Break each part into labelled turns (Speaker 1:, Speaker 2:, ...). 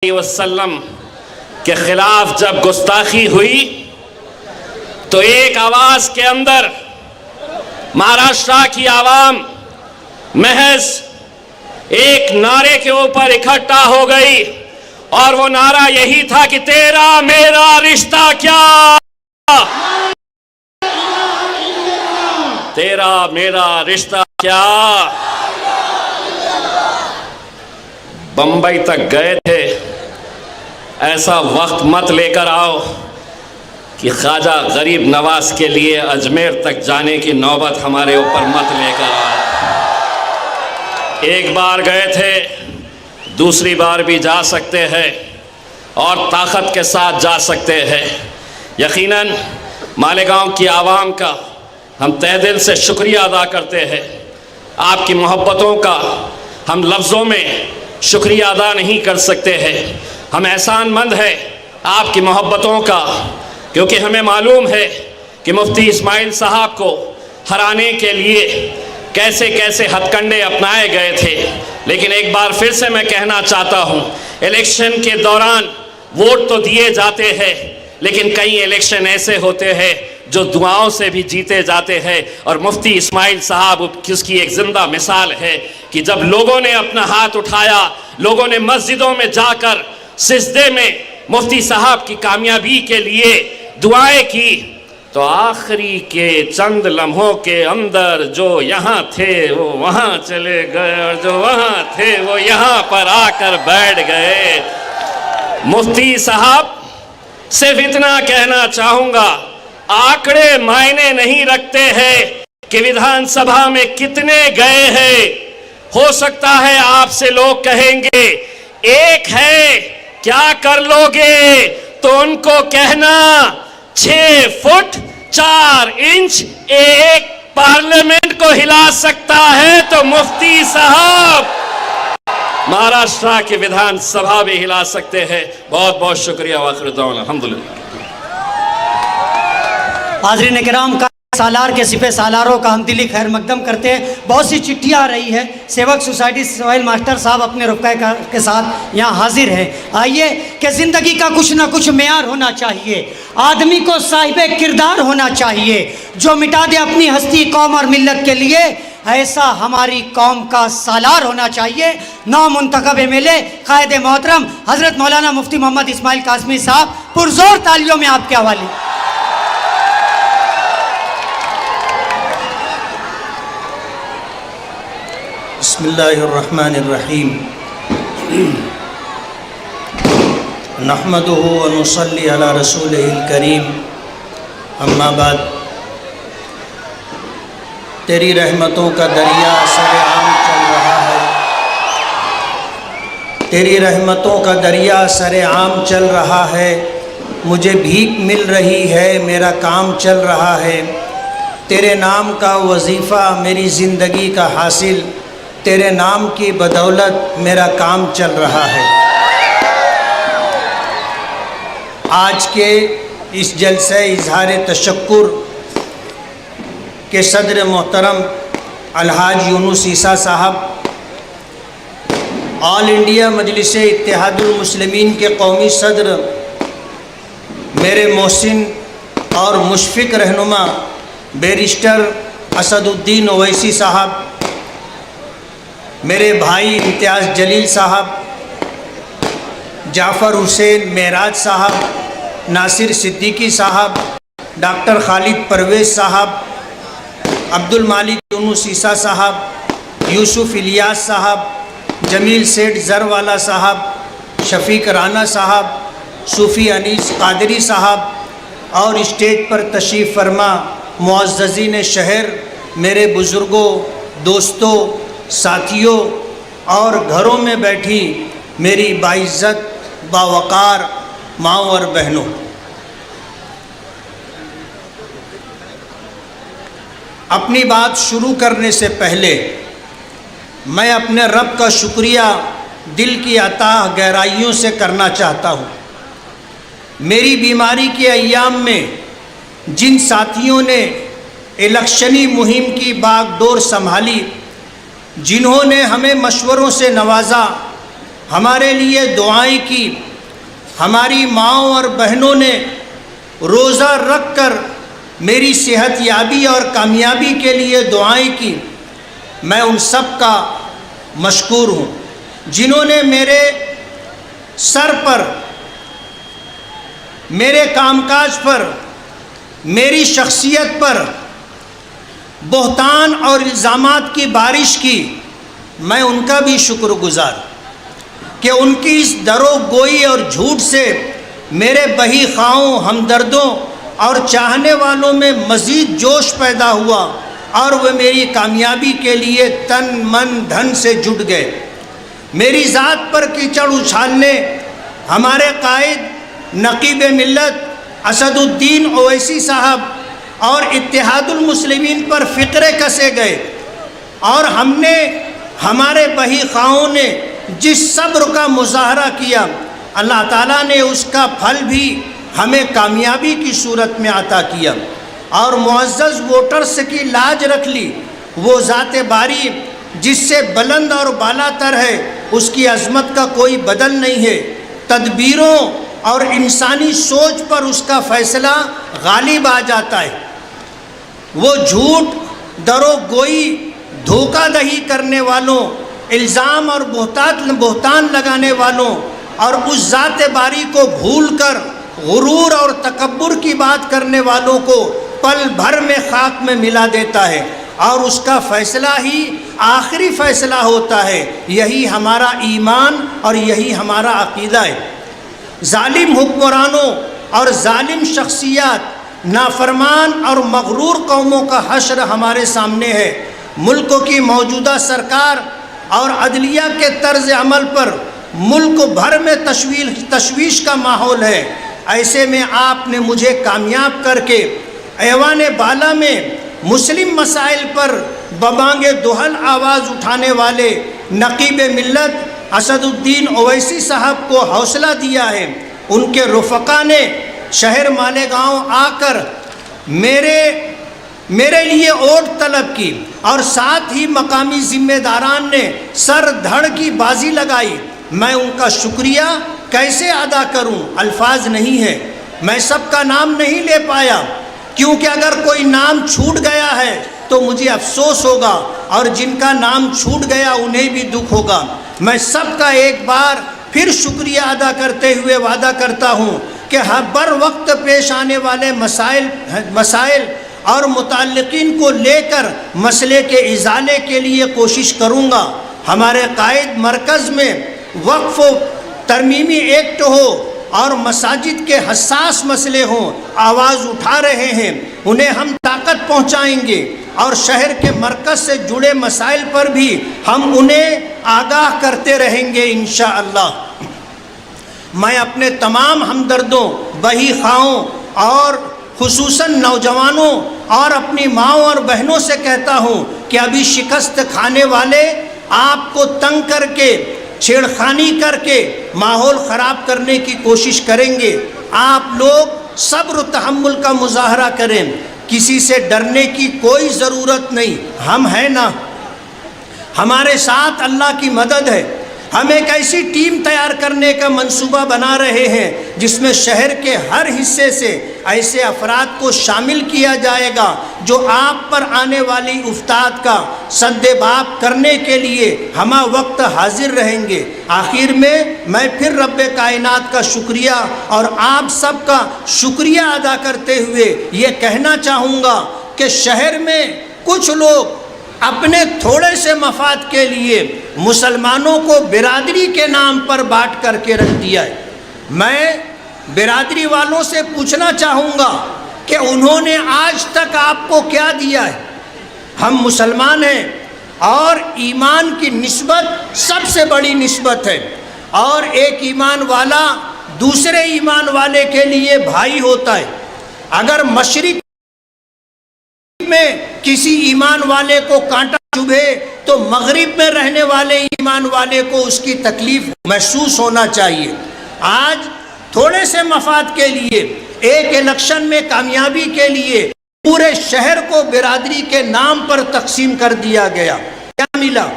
Speaker 1: वसल्लम के खिलाफ जब गुस्ताखी हुई तो एक आवाज के अंदर महाराष्ट्र की आवाम महज एक नारे के ऊपर इकट्ठा हो गई और वो नारा यही था कि तेरा मेरा रिश्ता क्या, तेरा मेरा रिश्ता क्या। बंबई तक गए थे, ऐसा वक्त मत लेकर आओ कि ख्वाजा गरीब नवाज के लिए अजमेर तक जाने की नौबत हमारे ऊपर मत लेकर आओ। एक बार गए थे, दूसरी बार भी जा सकते हैं और ताकत के साथ जा सकते हैं। यकीनन मालेगांव की आवाम का हम तहे दिल से शुक्रिया अदा करते हैं। आपकी मोहब्बतों का हम लफ्ज़ों में शुक्रिया अदा नहीं कर सकते हैं। हम एहसानमंद हैं आपकी मोहब्बतों का, क्योंकि हमें मालूम है कि मुफ्ती इस्माइल साहब को हराने के लिए कैसे कैसे हथकंडे अपनाए गए थे। लेकिन एक बार फिर से मैं कहना चाहता हूँ, इलेक्शन के दौरान वोट तो दिए जाते हैं, लेकिन कई इलेक्शन ऐसे होते हैं जो दुआओं से भी जीते जाते हैं। और मुफ्ती इस्माइल साहब किसकी एक जिंदा मिसाल है कि जब लोगों ने अपना हाथ उठाया, लोगों ने मस्जिदों में जाकर सिजदे में मुफ्ती साहब की कामयाबी के लिए दुआएं की, तो आखिरी के चंद लम्हों के अंदर जो यहाँ थे वो वहाँ चले गए और जो वहाँ थे वो यहाँ पर आकर बैठ गए। मुफ्ती साहब, सिर्फ इतना कहना चाहूँगा, आंकड़े मायने नहीं रखते हैं कि विधानसभा में कितने गए हैं। हो सकता है आपसे लोग कहेंगे एक है, क्या कर लोगे, तो उनको कहना 6 फुट 4 इंच एक पार्लियामेंट को हिला सकता है तो मुफ्ती साहब महाराष्ट्र की विधानसभा भी हिला सकते हैं। बहुत बहुत शुक्रिया। अल्हम्दुलिल्लाह।
Speaker 2: हाज़रीन किराम का सालार के सिपे सालारों का हम दिली खैर मकदम करते हैं। बहुत सी चिट्ठियाँ आ रही है। सेवक सोसाइटी सोहेल मास्टर साहब अपने रुपये के साथ यहाँ हाजिर है। आइए कि ज़िंदगी का कुछ ना कुछ मेयार होना चाहिए, आदमी को साहिबे किरदार होना चाहिए, जो मिटा दे अपनी हस्ती कौम और मिल्लत के लिए, ऐसा हमारी कौम का सालार होना चाहिए। नौ मुंतखब एमएलए कायद मोहतरम हज़रत मौलाना मुफ्ती मोहम्मद इस्माइल काज़मी साहब, पुरजोर तालियों में आपके हवाले।
Speaker 3: बिस्मिल्लाहिर्रहमानिर्रहीम। नहमदुहु व नुसल्ली अला रसूलिहिल करीम। अम्मा बाद। तेरी रहमतों का दरिया सरेआम चल रहा है, तेरी रहमतों का दरिया सरेआम चल रहा है। मुझे भीख मिल रही है, मेरा काम चल रहा है। तेरे नाम का वजीफ़ा मेरी ज़िंदगी का हासिल, तेरे नाम की बदौलत मेरा काम चल रहा है। आज के इस जलसे इजहार तशक्कुर के सदर मोहतरम अलहाज यूनुस ईसा साहब, ऑल इंडिया मजलिस इत्तेहादुल मुस्लिमीन के कौमी सदर मेरे मोहसिन और मुशफ़िक रहनुमा बैरिस्टर असदुद्दीन ओवैसी साहब, मेरे भाई इम्तियाज़ जलील साहब, जाफ़र हुसैन मेराज साहब, नासिर सिद्दीकी साहब, डॉक्टर खालिद परवेज़ साहब, अब्दुल मालिक यूनुस ईसा साहब, यूसुफ इलियास साहब, जमील सेठ ज़रवाला साहब, शफ़ीक राना साहब, सूफ़ी अनीस कादरी साहब और स्टेज पर तशरीफ़ फरमा मुअज़्ज़ज़ीन शहर, मेरे बुज़ुर्गों, दोस्तों, साथियों और घरों में बैठी मेरी बाइज़्ज़त बावक़ार माँ और बहनों, अपनी बात शुरू करने से पहले मैं अपने रब का शुक्रिया दिल की अताह गहराइयों से करना चाहता हूँ। मेरी बीमारी के अय्याम में जिन साथियों ने इलेक्शनी मुहिम की बागडोर संभाली, जिन्होंने हमें मशवरों से नवाजा, हमारे लिए दुआएं की। हमारी माँओं और बहनों ने रोज़ा रख कर मेरी सेहत याबी और कामयाबी के लिए दुआएं की। मैं उन सब का मशकूर हूँ जिन्होंने मेरे सर पर, मेरे कामकाज पर, मेरी शख्सियत पर बहतान और इल्ज़ामात की बारिश की। मैं उनका भी शुक्रगुजार कि उनकी इस दरो गोई और झूठ से मेरे बही ख़्वाहों, हमदर्दों और चाहने वालों में मज़ीद जोश पैदा हुआ और वे मेरी कामयाबी के लिए तन मन धन से जुट गए। मेरी ज़ात पर कीचड़ उछालने हमारे कायद नकीब मिल्लत असदुद्दीन ओवैसी साहब और इत्तेहादुल मुस्लिमीन पर फ़िक्रे कसे गए और हमने, हमारे बही ख़्वाहों ने जिस सब्र का मुज़ाहरा किया, अल्लाह ताला ने उसका फल भी हमें कामयाबी की सूरत में अता किया। और मुअज़्ज़ज़ वोटर्स की लाज रख ली। वो ज़ाते बारी जिससे बुलंद और बालातर है, उसकी अज़मत का कोई बदल नहीं है। तदबीरों और इंसानी सोच पर उसका फ़ैसला गालिब आ जाता है। वो झूठ, दरो गोई, धोखाधड़ी करने वालों, इल्ज़ाम और बहतान लगाने वालों और उस ज़ाते बारी को भूलकर गुरूर और तकब्बुर की बात करने वालों को पल भर में खाक में मिला देता है और उसका फ़ैसला ही आखिरी फ़ैसला होता है। यही हमारा ईमान और यही हमारा अक़ीदा है। जालिम हुक्मरानों और जालिम शख्सियात, नाफरमान और मगरूर कौमों का हश्र हमारे सामने है। मुल्क की मौजूदा सरकार और अदलिया के तर्ज़ अमल पर मुल्क भर में तशवीश का माहौल है। ऐसे में आपने मुझे कामयाब करके ऐवान बाला में मुस्लिम मसाइल पर बबांगे दुहल आवाज़ उठाने वाले नकीब मिल्लत असदुद्दीन ओवैसी साहब को हौसला दिया है। उनके रुफ़क़ा ने शहर मालेगांव आकर मेरे लिए वोट तलब की और साथ ही मकामी ज़िम्मेदारान ने सर धड़ की बाजी लगाई। मैं उनका शुक्रिया कैसे अदा करूं, अल्फाज नहीं है। मैं सबका नाम नहीं ले पाया क्योंकि अगर कोई नाम छूट गया है तो मुझे अफसोस होगा और जिनका नाम छूट गया उन्हें भी दुख होगा। मैं सबका एक बार फिर शुक्रिया अदा करते हुए वादा करता हूँ कि हर बर वक्त पेश आने वाले मसाइल और मुताल्लिकीन को लेकर मसले के इजाले के लिए कोशिश करूँगा। हमारे कायद मरकज़ में वक्फ़ तरमीमी एक्ट हो और मसाजिद के हसास मसले हों, आवाज़ उठा रहे हैं, उन्हें हम ताकत पहुँचाएँगे और शहर के मरकज़ से जुड़े मसाइल पर भी हम उन्हें आगाह करते रहेंगे इंशाअल्लाह। मैं अपने तमाम हमदर्दों, बही ख़्वाहों और खुसूसन नौजवानों और अपनी माँओं और बहनों से कहता हूँ कि अभी शिकस्त खाने वाले आपको तंग करके, छेड़खानी करके माहौल ख़राब करने की कोशिश करेंगे। आप लोग सब्र तहम्मुल का मुज़ाहरा करें, किसी से डरने की कोई ज़रूरत नहीं। हम हैं ना, हमारे साथ अल्लाह की मदद है। हम एक ऐसी टीम तैयार करने का मंसूबा बना रहे हैं जिसमें शहर के हर हिस्से से ऐसे अफराद को शामिल किया जाएगा जो आप पर आने वाली उफ्ताद का सद्देबाब करने के लिए हमा वक्त हाजिर रहेंगे। आखिर में मैं फिर रब्बे कायनात का शुक्रिया और आप सब का शुक्रिया अदा करते हुए ये कहना चाहूँगा कि शहर में कुछ लोग अपने थोड़े से मफाद के लिए मुसलमानों को बिरादरी के नाम पर बांट करके रख दिया है। मैं बिरादरी वालों से पूछना चाहूँगा कि उन्होंने आज तक आपको क्या दिया है। हम मुसलमान हैं और ईमान की निस्बत सबसे बड़ी निस्बत है और एक ईमान वाला दूसरे ईमान वाले के लिए भाई होता है। अगर मशरिक में किसी ईमान वाले को कांटा चुभे तो मगरिब में रहने वाले ईमान वाले को उसकी तकलीफ महसूस होना चाहिए। आज थोड़े से मफाद के लिए, एक इलेक्शन में कामयाबी के लिए पूरे शहर को बिरादरी के नाम पर तकसीम कर दिया गया। क्या मिला?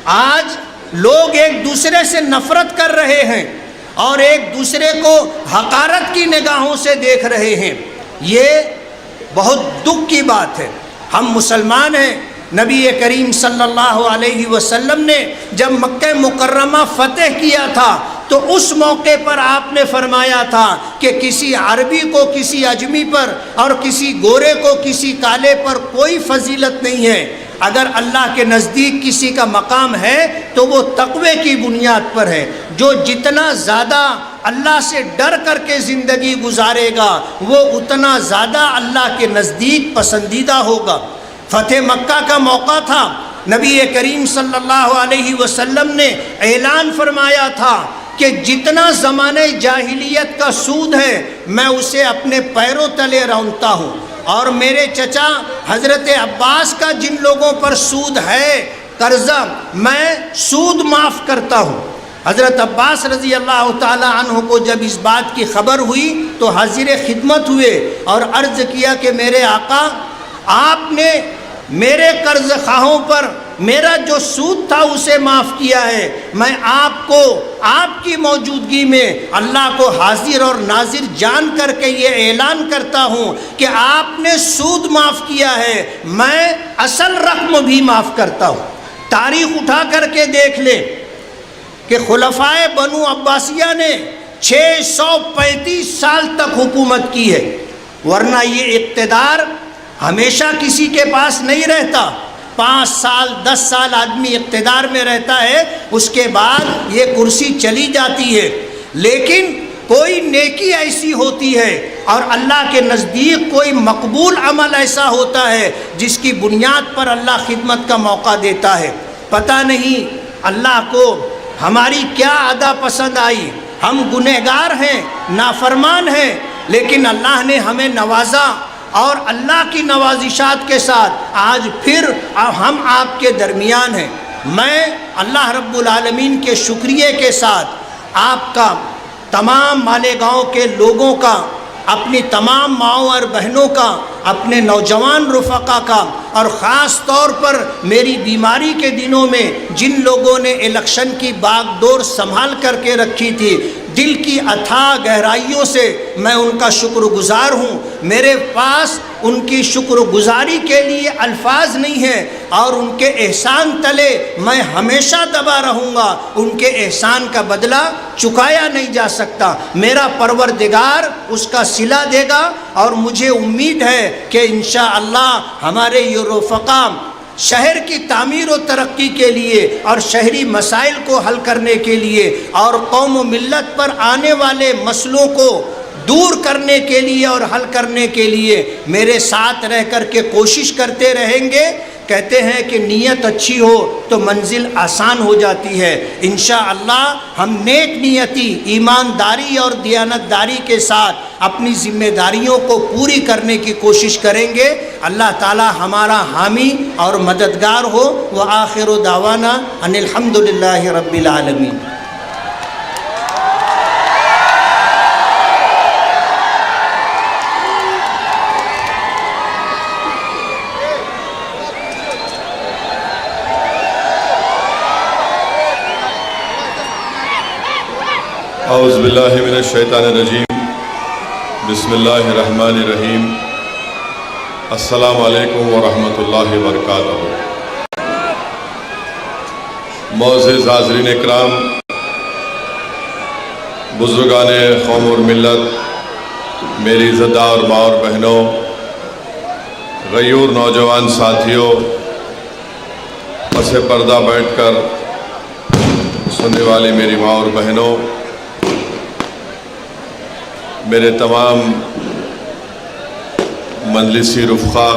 Speaker 3: आज लोग एक दूसरे से नफरत कर रहे हैं और एक दूसरे को हकारत की निगाहों से देख रहे हैं। ये बहुत दुख की बात है। हम मुसलमान हैं। नबी करीम सल्लल्लाहु अलैहि वसल्लम ने जब मक्का मुकर्रमा फतेह किया था तो उस मौके पर आपने फरमाया था कि किसी अरबी को किसी अजमी पर और किसी गोरे को किसी काले पर कोई फजीलत नहीं है। अगर अल्लाह के नज़दीक किसी का मकाम है तो वो तक़वे की बुनियाद पर है। जो जितना ज़्यादा अल्लाह से डर करके ज़िंदगी गुजारेगा वो उतना ज़्यादा अल्लाह के नज़दीक पसंदीदा होगा। फ़तेह मक्का का मौका था। नबी करीम सल्लल्लाहु अलैहि वसल्लम ने ऐलान फरमाया था कि जितना ज़माने जाहिलियत का सूद है मैं उसे अपने पैरों तले रौंदता हूँ, और मेरे चचा हज़रत अब्बास का जिन लोगों पर सूद है कर्ज़ा, मैं सूद माफ़ करता हूँ। हज़रत अब्बास रज़ी अल्लाह ताला अन्हु को जब इस बात की खबर हुई तो हाजिर खिदमत हुए और अर्ज़ किया कि मेरे आका, आपने मेरे कर्ज़ खाहों पर मेरा जो सूद था उसे माफ़ किया है। मैं आपको आपकी मौजूदगी में अल्लाह को हाजिर और नाजिर जान करके ये ऐलान करता हूँ कि आपने सूद माफ़ किया है, मैं असल रकम भी माफ़ करता हूँ। तारीख़ उठा करके देख ले कि खुलफ़ाए बनु अब्बासिया ने 635 साल तक हुकूमत की है, वरना ये इक़्तिदार हमेशा किसी के पास नहीं रहता। 5 साल 10 साल आदमी इक़्तिदार में रहता है, उसके बाद ये कुर्सी चली जाती है। लेकिन कोई नेकी ऐसी होती है और अल्लाह के नज़दीक कोई मकबूल अमल ऐसा होता है जिसकी बुनियाद पर अल्लाह खिदमत का मौका देता है। पता नहीं अल्लाह को हमारी क्या अदा पसंद आई। हम गुनहगार हैं, नाफरमान हैं, लेकिन अल्लाह ने हमें नवाजा और अल्लाह की नवाजिशात के साथ आज फिर हम आपके दरमियान हैं। मैं अल्लाह रब्बुल आलमीन के शुक्रिया के साथ आपका, तमाम मालेगांव के लोगों का, अपनी तमाम माओं और बहनों का, अपने नौजवान रुफ़क़ा का, और ख़ास तौर पर मेरी बीमारी के दिनों में जिन लोगों ने इलेक्शन की बागडोर संभाल करके रखी थी, दिल की अथाह गहराइयों से मैं उनका शुक्रगुज़ार हूँ। मेरे पास उनकी शुक्रगुज़ारी के लिए अल्फाज नहीं है और उनके एहसान तले मैं हमेशा दबा रहूँगा। उनके एहसान का बदला चुकाया नहीं जा सकता। मेरा परवरदिगार उसका सिला देगा और मुझे उम्मीद है कि इंशाअल्लाह हमारे ये रुफ़क़ा शहर की तामीर और तरक्की के लिए और शहरी मसाइल को हल करने के लिए और कौम व मिल्लत पर आने वाले मसलों को दूर करने के लिए और हल करने के लिए मेरे साथ रह कर के कोशिश करते रहेंगे। कहते हैं कि नीयत अच्छी हो तो मंजिल आसान हो जाती है। इंशाअल्लाह हम नेक नियति, ईमानदारी और दियानतदारी के साथ अपनी ज़िम्मेदारियों को पूरी करने की कोशिश करेंगे। अल्लाह ताला हमारा हामी और मददगार हो। व आखिरु दावाना अनिल हम्दुलिल्लाहि रब्बिल आलमीन।
Speaker 4: औज़ुबिल्लाहि मिनश्शैतानिर्रजीम बिस्मिल्लाहिर्रहमानिर्रहीम अस्सलामु अलैकुम व रहमतुल्लाहि व बरकातहू। मोअज़्ज़िज़ हाज़रीन इकराम, बुज़ुर्गाने कौम और मिल्लत, मेरी इज़्ज़तदार और माँ और बहनों, गयूर नौजवान साथियों, पसे पर्दा बैठकर सुनने वाली मेरी माँ और बहनों, मेरे तमाम मजलिसी रुफ़क़ा,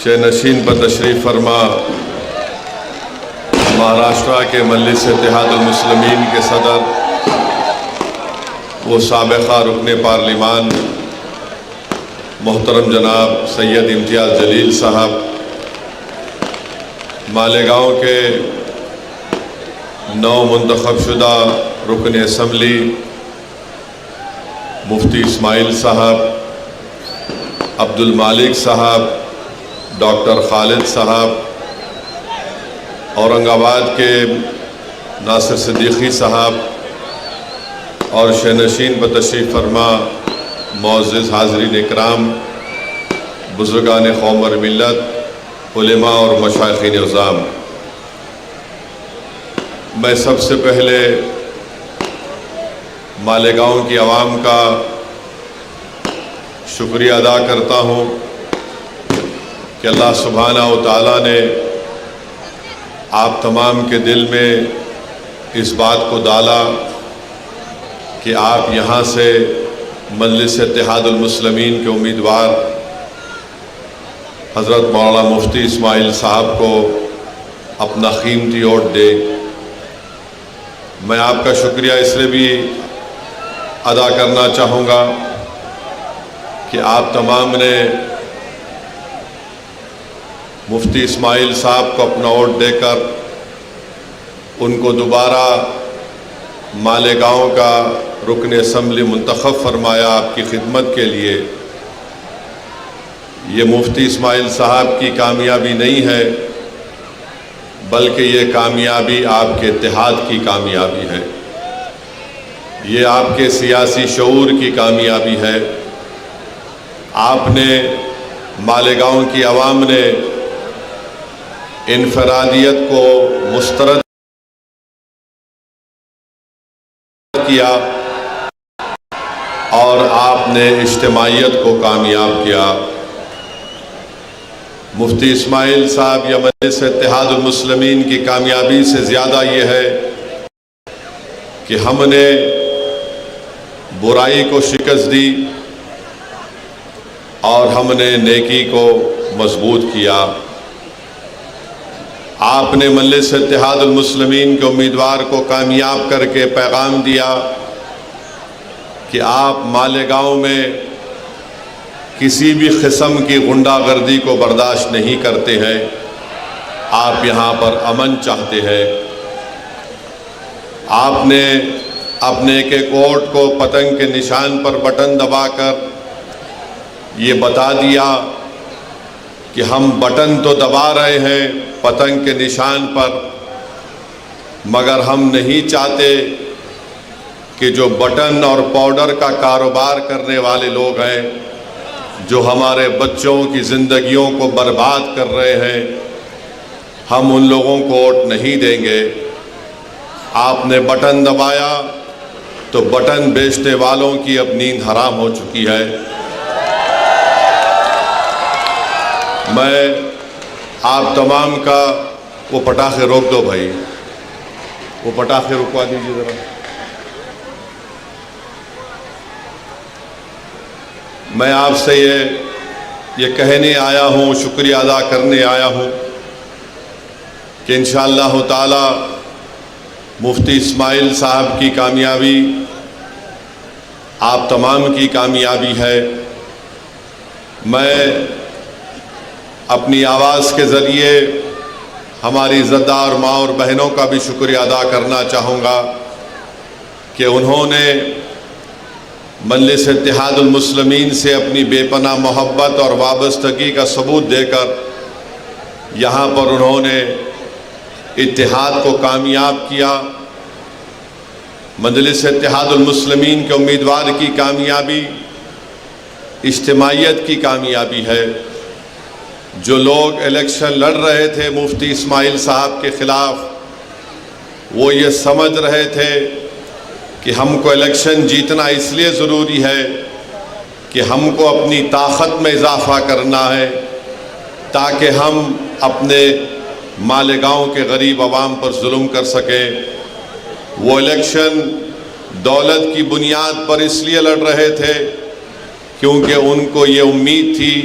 Speaker 4: शहनशीन पर तशरीफ़ फरमा महाराष्ट्र के मजलिस इत्तेहादुल मुस्लिमीन के सदर वो साबिक़ा रुकने पार्लिमान मोहतरम जनाब सैयद इम्तियाज़ जलील साहब, मालेगांव के नौ मुंतखब शुदा रुकन असम्बली मुफ्ती इस्माइल साहब, अब्दुल मालिक साहब, डॉक्टर खालिद साहब, औरंगाबाद के नासिर सिद्दीकी साहब और शहनशीन ब तशरीफ़ फरमा मुअज़्ज़िज़ हाज़रीन इकराम, बुज़ुर्गान कौम और मिल्लत, उलेमा और मशाइख़ीन इज़ाम, मैं सबसे पहले मालेगांव की आवाम का शुक्रिया अदा करता हूँ कि अल्लाह सुब्हाना व तआला ने आप तमाम के दिल में इस बात को डाला कि आप यहाँ से मजलिस इत्तेहादुल मुस्लिमीन के उम्मीदवार हज़रत मौलाना मुफ्ती इस्माइल साहब को अपना कीमती वोट दें। मैं आपका शुक्रिया इसलिए भी अदा करना चाहूँगा कि आप तमाम ने मुफ्ती इस्माइल साहब को अपना वोट देकर उनको दोबारा मालेगांव का रुकन असम्बली मुंतखब फरमाया आपकी खिदमत के लिए। ये मुफ्ती इस्माइल साहब की कामयाबी नहीं है, बल्कि ये कामयाबी आपके इत्तेहाद की कामयाबी है, ये आपके सियासी शऊर की कामयाबी है। आपने मालेगांव की आवाम ने इनफरादियत को मुस्तरद किया और आपने इज्तिमाइयत को कामयाब किया। मुफ्ती इस्माइल साहब या मजलिस इत्तेहादुल मुस्लिमीन की कामयाबी से ज़्यादा ये है कि हमने बुराई को शिकस्त दी और हमने नेकी को मजबूत किया। आपने मजलिस इत्तेहादुल मुस्लिमीन के उम्मीदवार को कामयाब करके पैगाम दिया कि आप मालेगांव में किसी भी किस्म की गुंडागर्दी को बर्दाश्त नहीं करते हैं, आप यहाँ पर अमन चाहते हैं। आपने अपने एक एक वोट को पतंग के निशान पर बटन दबाकर ये बता दिया कि हम बटन तो दबा रहे हैं पतंग के निशान पर, मगर हम नहीं चाहते कि जो बटन और पाउडर का कारोबार करने वाले लोग हैं, जो हमारे बच्चों की ज़िंदगियों को बर्बाद कर रहे हैं, हम उन लोगों को वोट नहीं देंगे। आपने बटन दबाया तो बटन बेचने वालों की अब नींद हराम हो चुकी है। मैं आप तमाम का वो पटाखे रोक दो भाई, वो पटाखे रुकवा दीजिए ज़रा। मैं आपसे ये कहने आया हूँ, शुक्रिया अदा करने आया हूँ कि इंशाअल्लाह ताला मुफ्ती इस्माइल साहब की कामयाबी आप तमाम की कामयाबी है। मैं अपनी आवाज़ के ज़रिए हमारी इज़्ज़तदार माँ और बहनों का भी शुक्रिया अदा करना चाहूँगा कि उन्होंने मजलिस इत्तेहादुल मुस्लिमीन से अपनी बेपनाह मोहब्बत और वाबस्तगी का सबूत देकर यहाँ पर उन्होंने इत्तेहाद को कामयाब किया। मजलिस इत्तेहादुल मुस्लिमीन के उम्मीदवार की कामयाबी इज्तिमाइयत की कामयाबी है। जो लोग इलेक्शन लड़ रहे थे मुफ्ती इस्माइल साहब के ख़िलाफ़, वो ये समझ रहे थे कि हमको इलेक्शन जीतना इसलिए ज़रूरी है कि हमको अपनी ताकत में इजाफ़ा करना है ताकि हम अपने मालेगांव के गरीब आवाम पर जुल्म कर सकें। वो इलेक्शन दौलत की बुनियाद पर इसलिए लड़ रहे थे क्योंकि उनको ये उम्मीद थी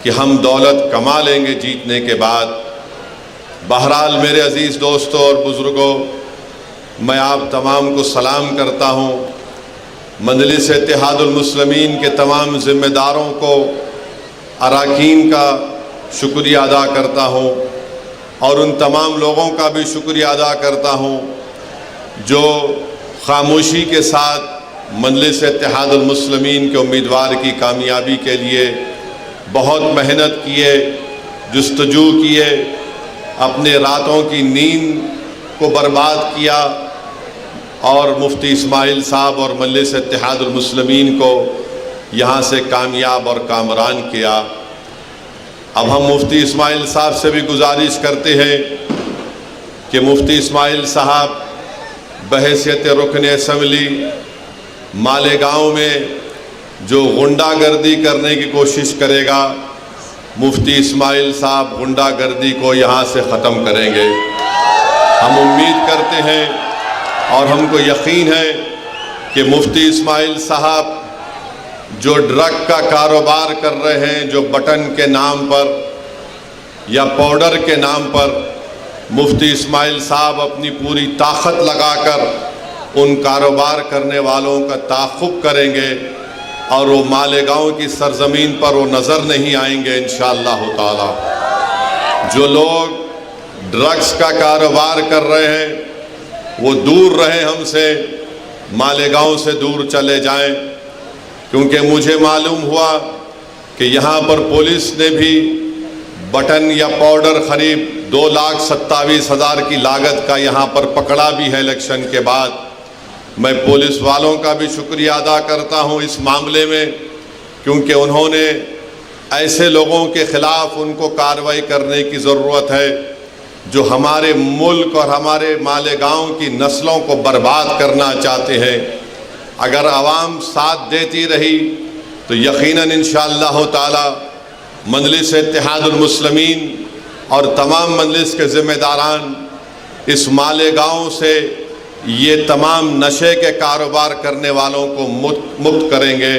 Speaker 4: कि हम दौलत कमा लेंगे जीतने के बाद। बहरहाल मेरे अज़ीज़ दोस्तों और बुज़ुर्गों, मैं आप तमाम को सलाम करता हूँ। मजलिस इत्तेहादुल मुस्लिमीन के तमाम ज़िम्मेदारों को, अराकीन का शुक्रिया अदा करता हूँ और उन तमाम लोगों का भी शुक्रिया अदा करता हूँ जो खामोशी के साथ मजलिस इत्तेहादुल मुस्लिमीन के उम्मीदवार की कामयाबी के लिए बहुत मेहनत किए, जुस्तजू किए अपने रातों की नींद को बर्बाद किया और मुफ्ती इस्माइल साहब और मजलिस इत्तेहादुल मुस्लिमीन को यहाँ से कामयाब और कामरान किया। अब हम मुफ्ती इस्माइल साहब से भी गुजारिश करते हैं कि मुफ्ती इस्माइल साहब बहैसियत रुकन असम्बली मालेगांव में जो गुंडागर्दी करने की कोशिश करेगा, मुफ्ती इस्माइल साहब गुंडागर्दी को यहाँ से ख़त्म करेंगे। हम उम्मीद करते हैं और हमको यकीन है कि मुफ्ती इस्माइल साहब जो ड्रग का कारोबार कर रहे हैं, जो बटन के नाम पर या पाउडर के नाम पर, मुफ्ती इस्माइल साहब अपनी पूरी ताकत लगाकर उन कारोबार करने वालों का ताक़ुब करेंगे और वो मालेगांव की सरजमीन पर वो नज़र नहीं आएंगे इंशाअल्लाह ताला। जो लोग ड्रग्स का कारोबार कर रहे हैं वो दूर रहें हमसे, मालेगांव से दूर चले जाएं, क्योंकि मुझे मालूम हुआ कि यहाँ पर पुलिस ने भी बटन या पाउडर ख़रीब 2,27,000 की लागत का यहाँ पर पकड़ा भी है इलेक्शन के बाद। मैं पुलिस वालों का भी शुक्रिया अदा करता हूँ इस मामले में, क्योंकि उन्होंने ऐसे लोगों के ख़िलाफ़ उनको कार्रवाई करने की ज़रूरत है जो हमारे मुल्क और हमारे मालेगांव की नस्लों को बर्बाद करना चाहते हैं। अगर आवाम साथ देती रही तो यकीनन इंशाअल्लाह ताला मजलिस इत्तेहादुल मुस्लिमीन और तमाम मजलिस के ज़िम्मेदारान इस मालेगांव से ये तमाम नशे के कारोबार करने वालों को मुक्त करेंगे।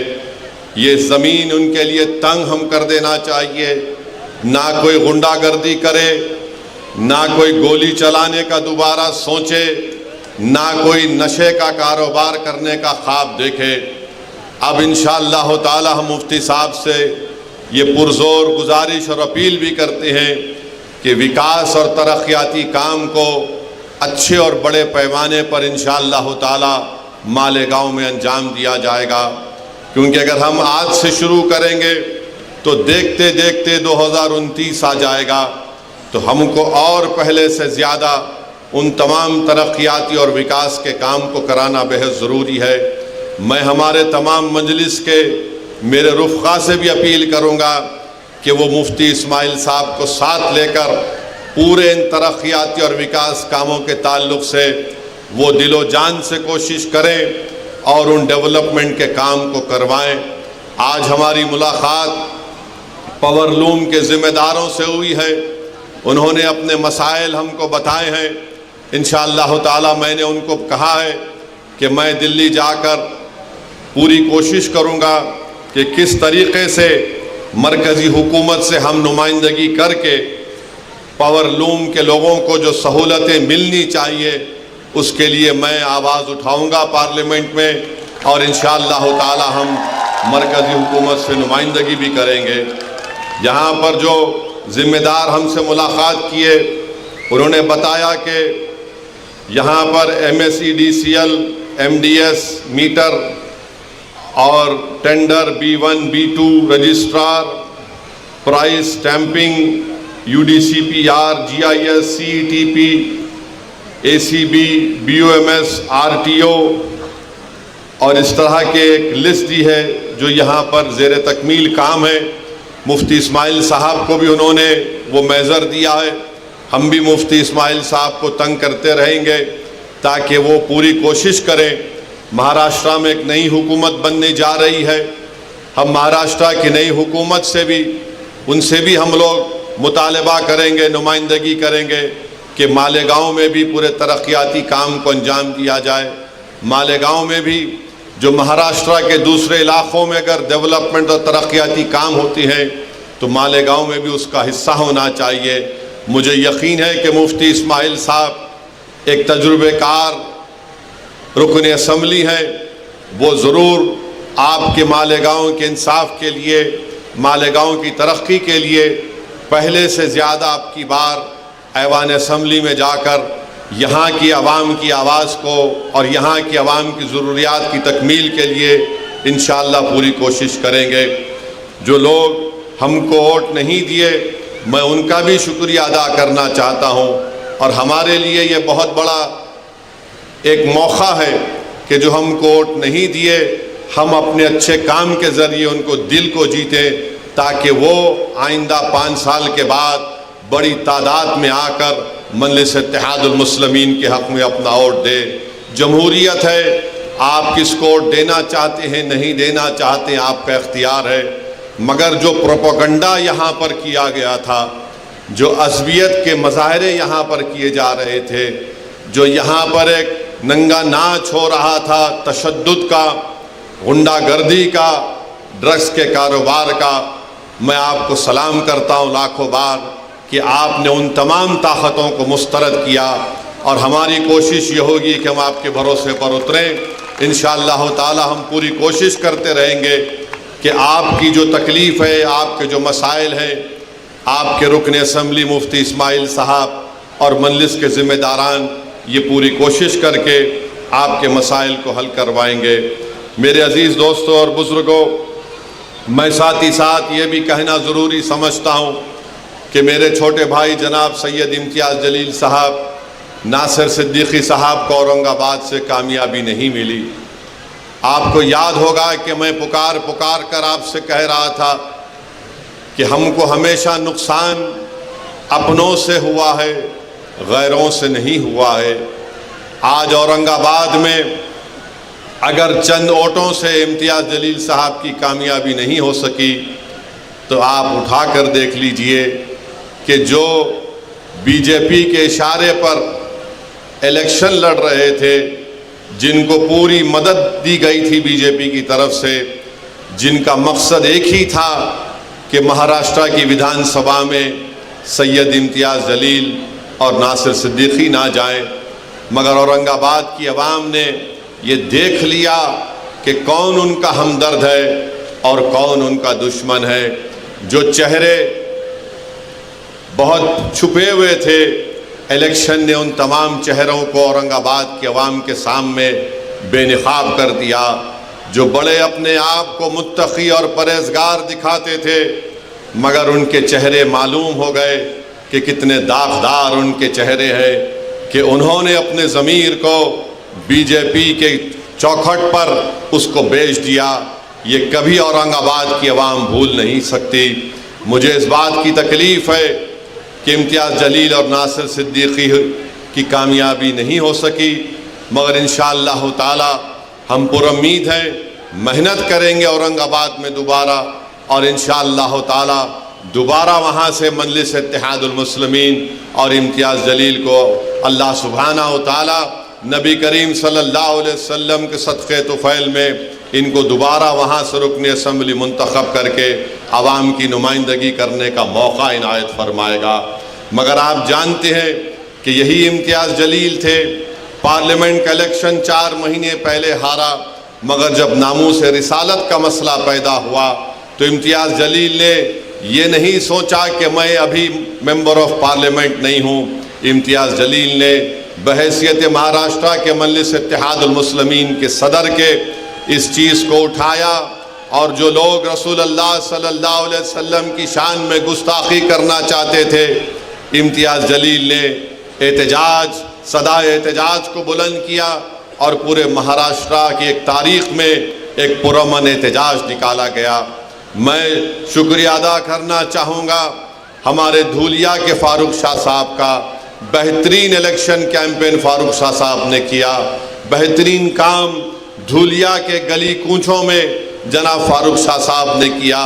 Speaker 4: ये ज़मीन उनके लिए तंग हम कर देना चाहिए, ना कोई गुंडागर्दी करे, ना कोई गोली चलाने का दोबारा सोचे, ना कोई नशे का कारोबार करने का ख्वाब देखे। अब इंशाअल्लाह ताला हम मुफ्ती साहब से ये पुरज़ोर गुजारिश और अपील भी करते हैं कि विकास और तरक्याती काम को अच्छे और बड़े पैमाने पर इंशाअल्लाह ताला मालेगांव में अंजाम दिया जाएगा। क्योंकि अगर हम आज से शुरू करेंगे तो देखते देखते 2029 आ जाएगा, तो हमको और पहले से ज़्यादा उन तमाम तरक्याती और विकास के काम को कराना बेहद ज़रूरी है। मैं हमारे तमाम मजलिस के मेरे रुफ़क़ा से भी अपील करूँगा कि वो मुफ्ती इस्माइल साहब को साथ लेकर पूरे इन तरक्याती और विकास कामों के ताल्लुक़ से वो दिलो जान से कोशिश करें और उन डेवलपमेंट के काम को करवाएं। आज हमारी मुलाकात पावरलूम के ज़िम्मेदारों से हुई है, उन्होंने अपने मसाइल हमको बताए हैं। इंशाअल्लाह ताला मैंने उनको कहा है कि मैं दिल्ली जाकर पूरी कोशिश करूँगा कि किस तरीक़े से मरकज़ी हुकूमत से हम नुमाइंदगी करके पावरलूम के लोगों को जो सहूलतें मिलनी चाहिए उसके लिए मैं आवाज़ उठाऊंगा पार्लियामेंट में, और इंशाअल्लाह ताला हम मरकज़ी हुकूमत से नुमाइंदगी भी करेंगे। यहाँ पर जो ज़िम्मेदार हमसे मुलाकात किए उन्होंने बताया कि यहाँ पर MSEDCL, MDS मीटर और tender B1 B2 registrar, price stamping, UDCPR, GIS, CETP, ACB, BOMS, RTO और इस तरह के एक लिस्ट दी है जो यहाँ पर ज़ेर तकमील काम है। मुफ्ती इस्माइल साहब को भी उन्होंने वो मेज़र दिया है। हम भी मुफ्ती इस्माइल साहब को तंग करते रहेंगे ताकि वो पूरी कोशिश करें। महाराष्ट्र में एक नई हुकूमत बनने जा रही है, हम महाराष्ट्र की नई हुकूमत से भी उनसे भी हम लोग मुतालबा करेंगे, नुमाइंदगी करेंगे कि मालेगांव में भी पूरे तरक्याती काम को अंजाम दिया जाए। मालेगांव में भी जो महाराष्ट्र के दूसरे इलाक़ों में अगर डेवलपमेंट और तरक्याती काम होती हैं तो मालेगांव में भी उसका हिस्सा होना चाहिए। मुझे यकीन है कि मुफ्ती इस्माइल साहब एक तजुर्बेकार रुकन असम्बली हैं, वो ज़रूर आपके मालेगांव के इंसाफ के लिए, मालेगांव की तरक्की के लिए पहले से ज़्यादा आपकी बार ऐवान असम्बली में जाकर यहाँ की आवाम की आवाज़ को और यहाँ की आवाम की ज़रूरियात की तकमील के लिए इंशाअल्लाह पूरी कोशिश करेंगे। जो लोग हमको वोट नहीं दिए मैं उनका भी शुक्रिया अदा करना चाहता हूँ। और हमारे लिए ये बहुत बड़ा एक मौका है कि जो हम वोट नहीं दिए, हम अपने अच्छे काम के ज़रिए उनको दिल को जीते, ताकि वो आइंदा 5 साल के बाद बड़ी तादाद में आकर मजलिस इत्तेहादुल मुस्लिमीन के हक़ में अपना वोट दे। जमहूरियत है, आप किसको वोट देना चाहते हैं, नहीं देना चाहते हैं, आपका इख्तियार है। मगर जो प्रोपेगेंडा यहाँ पर किया गया था, जो अज़बियत के मज़ाहरे यहाँ पर किए जा रहे थे, जो यहाँ पर एक नंगा नाच हो रहा था तशद्दुद का, गुंडागर्दी का, ड्रग्स के कारोबार का, मैं आपको सलाम करता हूँ लाखों बार कि आपने उन तमाम ताकतों को मुस्तरद किया। और हमारी कोशिश ये होगी कि हम आपके भरोसे पर उतरें। इंशाअल्लाह ताला हम पूरी कोशिश करते रहेंगे कि आपकी जो तकलीफ़ है, आपके जो मसाइल हैं, आपके रुकन असम्बली मुफ्ती इस्माइल साहब और मजलिस के ज़िम्मेदारान ये पूरी कोशिश करके आपके मसाइल को हल करवाएंगे। मेरे अज़ीज़ दोस्तों और बुज़ुर्गों, मैं साथ ही साथ ये भी कहना ज़रूरी समझता हूँ कि मेरे छोटे भाई जनाब सैयद इम्तियाज़ जलील साहब, नासिर सिद्दीकी साहब को औरंगाबाद से कामयाबी नहीं मिली। आपको याद होगा कि मैं पुकार कर आपसे कह रहा था कि हमको हमेशा नुकसान अपनों से हुआ है, गैरों से नहीं हुआ है। आज औरंगाबाद में अगर चंद वोटों से इम्तियाज़ जलील साहब की कामयाबी नहीं हो सकी, तो आप उठा कर देख लीजिए कि जो बीजेपी के इशारे पर इलेक्शन लड़ रहे थे, जिनको पूरी मदद दी गई थी बीजेपी की तरफ से, जिनका मकसद एक ही था कि महाराष्ट्र की विधानसभा में सैयद इम्तियाज़ जलील और नासिर सिद्दीकी ना जाएं, मगर औरंगाबाद की आवाम ने ये देख लिया कि कौन उनका हमदर्द है और कौन उनका दुश्मन है। जो चेहरे बहुत छुपे हुए थे, इलेक्शन ने उन तमाम चेहरों को औरंगाबाद के अवाम के सामने बेनकाब कर दिया। जो बड़े अपने आप को मुत्तकी और परहेजगार दिखाते थे, मगर उनके चेहरे मालूम हो गए कि कितने दागदार उनके चेहरे हैं, कि उन्होंने अपने ज़मीर को बीजेपी के चौखट पर उसको बेच दिया। ये कभी औरंगाबाद की आवाम भूल नहीं सकती। मुझे इस बात की तकलीफ़ है कि इम्तियाज़ जलील और नासिर सिद्दीकी की कामयाबी नहीं हो सकी, मगर इंशाअल्लाह ताला हम पुरुम्मीद हैं, मेहनत करेंगे औरंगाबाद में दोबारा, और इंशाअल्लाह ताला दोबारा वहाँ से मजलिस इत्तेहादुल मुस्लिमीन और इम्तियाज़ जलील को अल्लाह सुब्हानहू ताला नबी करीम सल्लल्लाहु अलैहि वसल्लम के सदक़े तुफ़ैल में इनको दोबारा वहाँ से रुकन असम्बली मुंतखब करके आवाम की नुमाइंदगी करने का मौका इनायत फरमाएगा। मगर आप जानते हैं कि यही इम्तियाज़ जलील थे, पार्लियामेंट का इलेक्शन 4 महीने पहले हारा, मगर जब नामूस रिसालत का मसला पैदा हुआ तो इम्तियाज़ जलील ने ये नहीं सोचा कि मैं अभी मेंबर ऑफ पार्लियामेंट नहीं हूँ। इम्तियाज़ जलील ने बहैसियत महाराष्ट्र के मजलिस इत्तेहादुल मुस्लिमीन के सदर के इस चीज़ को उठाया, और जो लोग रसूलुल्लाह सल्लल्लाहु अलैहि वसल्लम की शान में गुस्ताखी करना चाहते थे, इम्तियाज़ जलील ने एहतजाज, सदा एहतजाज को बुलंद किया, और पूरे महाराष्ट्र की एक तारीख़ में एक पुरअमन एहतजाज निकाला गया। मैं शुक्रिया अदा करना चाहूँगा हमारे धूलिया के फ़ारूक शाह साहब का। बेहतरीन इलेक्शन कैंपेन फ़ारूक शाह साहब ने किया, बेहतरीन काम धूलिया के गली कूचों में जनाब फ़ारूक शाह साहब ने किया।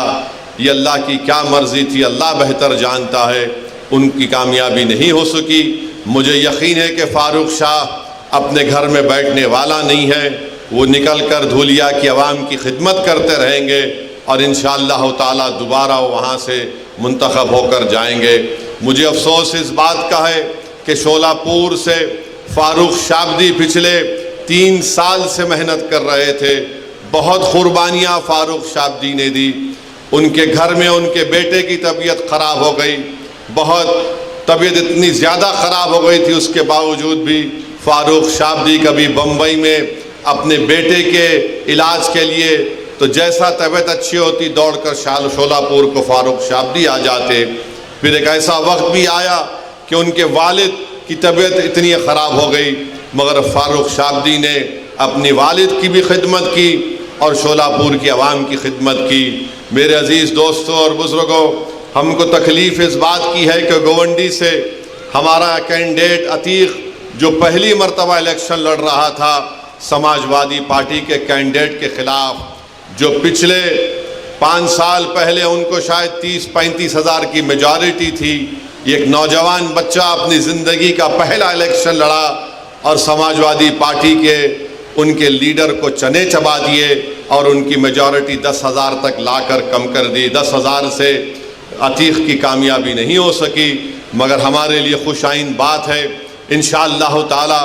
Speaker 4: ये अल्लाह की क्या मर्ज़ी थी, अल्लाह बेहतर जानता है। उनकी कामयाबी नहीं हो सकी। मुझे यकीन है कि फ़ारूक शाह अपने घर में बैठने वाला नहीं है, वो निकल कर धूलिया की आवाम की खिदमत करते रहेंगे, और इंशाअल्लाह ताला दोबारा वहाँ से मुंतखब होकर जाएंगे। मुझे अफसोस इस बात का है कि शोलापुर से फ़ारूक शाबदी पिछले 3 साल से मेहनत कर रहे थे। बहुत कुर्बानियाँ फ़ारूक शाबदी ने दी। उनके घर में उनके बेटे की तबीयत ख़राब हो गई, बहुत तबीयत इतनी ज़्यादा ख़राब हो गई थी, उसके बावजूद भी फ़ारूक शाबदी कभी बम्बई में अपने बेटे के इलाज के लिए, तो जैसा तबीयत अच्छी होती दौड़कर शोलापुर को फ़ारूक शाबदी आ जाते। फिर एक ऐसा वक्त भी आया कि उनके वालिद की तबीयत इतनी ख़राब हो गई, मगर फ़ारूक शाबदी ने अपनी वालिद की भी खिदमत की और शोलापुर की आवाम की खिदमत की। मेरे अज़ीज़ दोस्तों और बुज़ुर्गों, हमको तकलीफ़ इस बात की है कि गोवंडी से हमारा कैंडिडेट अतीक जो पहली मरतबा इलेक्शन लड़ रहा था समाजवादी पार्टी के कैंडिडेट के ख़िलाफ़, जो पिछले 5 साल पहले उनको शायद 30-35 हज़ार की मेजॉरिटी थी, एक नौजवान बच्चा अपनी ज़िंदगी का पहला इलेक्शन लड़ा और समाजवादी पार्टी के उनके लीडर को चने चबा दिए और उनकी मेजॉरिटी 10,000 तक लाकर कम कर दी। 10,000 से अतीक की कामयाबी नहीं हो सकी, मगर हमारे लिए खुशाइन बात है, इंशाअल्लाह ताला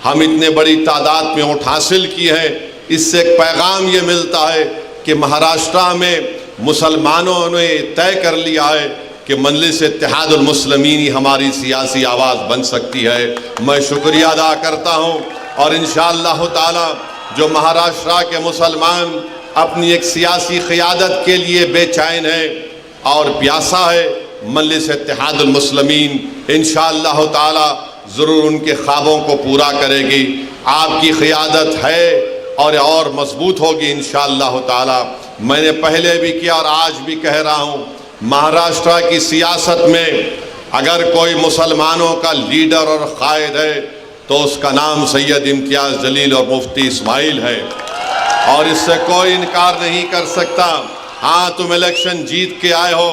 Speaker 4: हम इतने बड़ी तादाद में वोट हासिल की है। इससे एक पैगाम ये मिलता है कि महाराष्ट्र में मुसलमानों ने तय कर लिया है कि मजलिस इत्तेहादुल मुस्लिमीन ही हमारी सियासी आवाज़ बन सकती है। मैं शुक्रिया अदा करता हूँ और इंशाअल्लाह ताला जो महाराष्ट्र के मुसलमान अपनी एक सियासी क़ियादत के लिए बेचैन है और प्यासा है, मजलिस इत्तेहादुल मुस्लिमीन इंशाअल्लाह ताला ज़रूर उनके ख्वाबों को पूरा करेगी। आपकी क़ियादत है और मजबूत होगी इंशाअल्लाह ताला। मैंने पहले भी किया और आज भी कह रहा हूँ, महाराष्ट्र की सियासत में अगर कोई मुसलमानों का लीडर और कायद है तो उसका नाम सैयद इम्तियाज़ जलील और मुफ्ती इस्माइल है और इससे कोई इनकार नहीं कर सकता। हाँ, तुम इलेक्शन जीत के आए हो,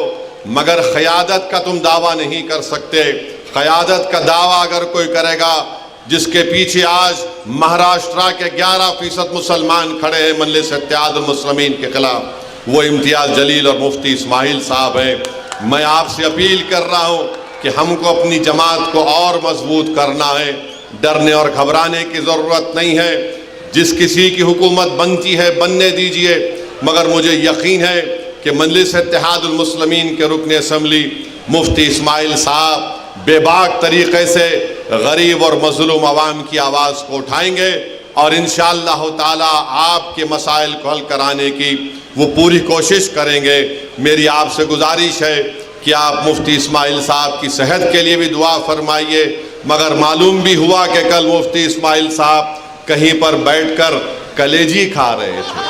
Speaker 4: मगर क़यादत का तुम दावा नहीं कर सकते। क़यादत का दावा अगर कोई करेगा जिसके पीछे आज महाराष्ट्र के 11% मुसलमान खड़े हैं मजलिस इत्तेहादुल मुस्लिमीन के खिलाफ, वो इम्तियाज़ जलील और मुफ्ती इस्माइल साहब हैं। मैं आपसे अपील कर रहा हूँ कि हमको अपनी जमात को और मजबूत करना है। डरने और घबराने की ज़रूरत नहीं है। जिस किसी की हुकूमत बनती है बनने दीजिए, मगर मुझे यकीन है कि मजलिस इत्तेहादुल मुस्लिमीन के रुकन असम्बली मुफ्ती इस्माइल साहब बेबाक तरीक़े से गरीब और मज़लूम आवाम की आवाज़ को उठाएंगे और इंशाअल्लाह ताला आपके मसाइल को हल कराने की वो पूरी कोशिश करेंगे। मेरी आपसे गुजारिश है कि आप मुफ्ती इस्माइल साहब की सेहत के लिए भी दुआ फरमाइए। मगर मालूम भी हुआ कि कल मुफ्ती इस्माइल साहब कहीं पर बैठकर कलेजी खा रहे थे।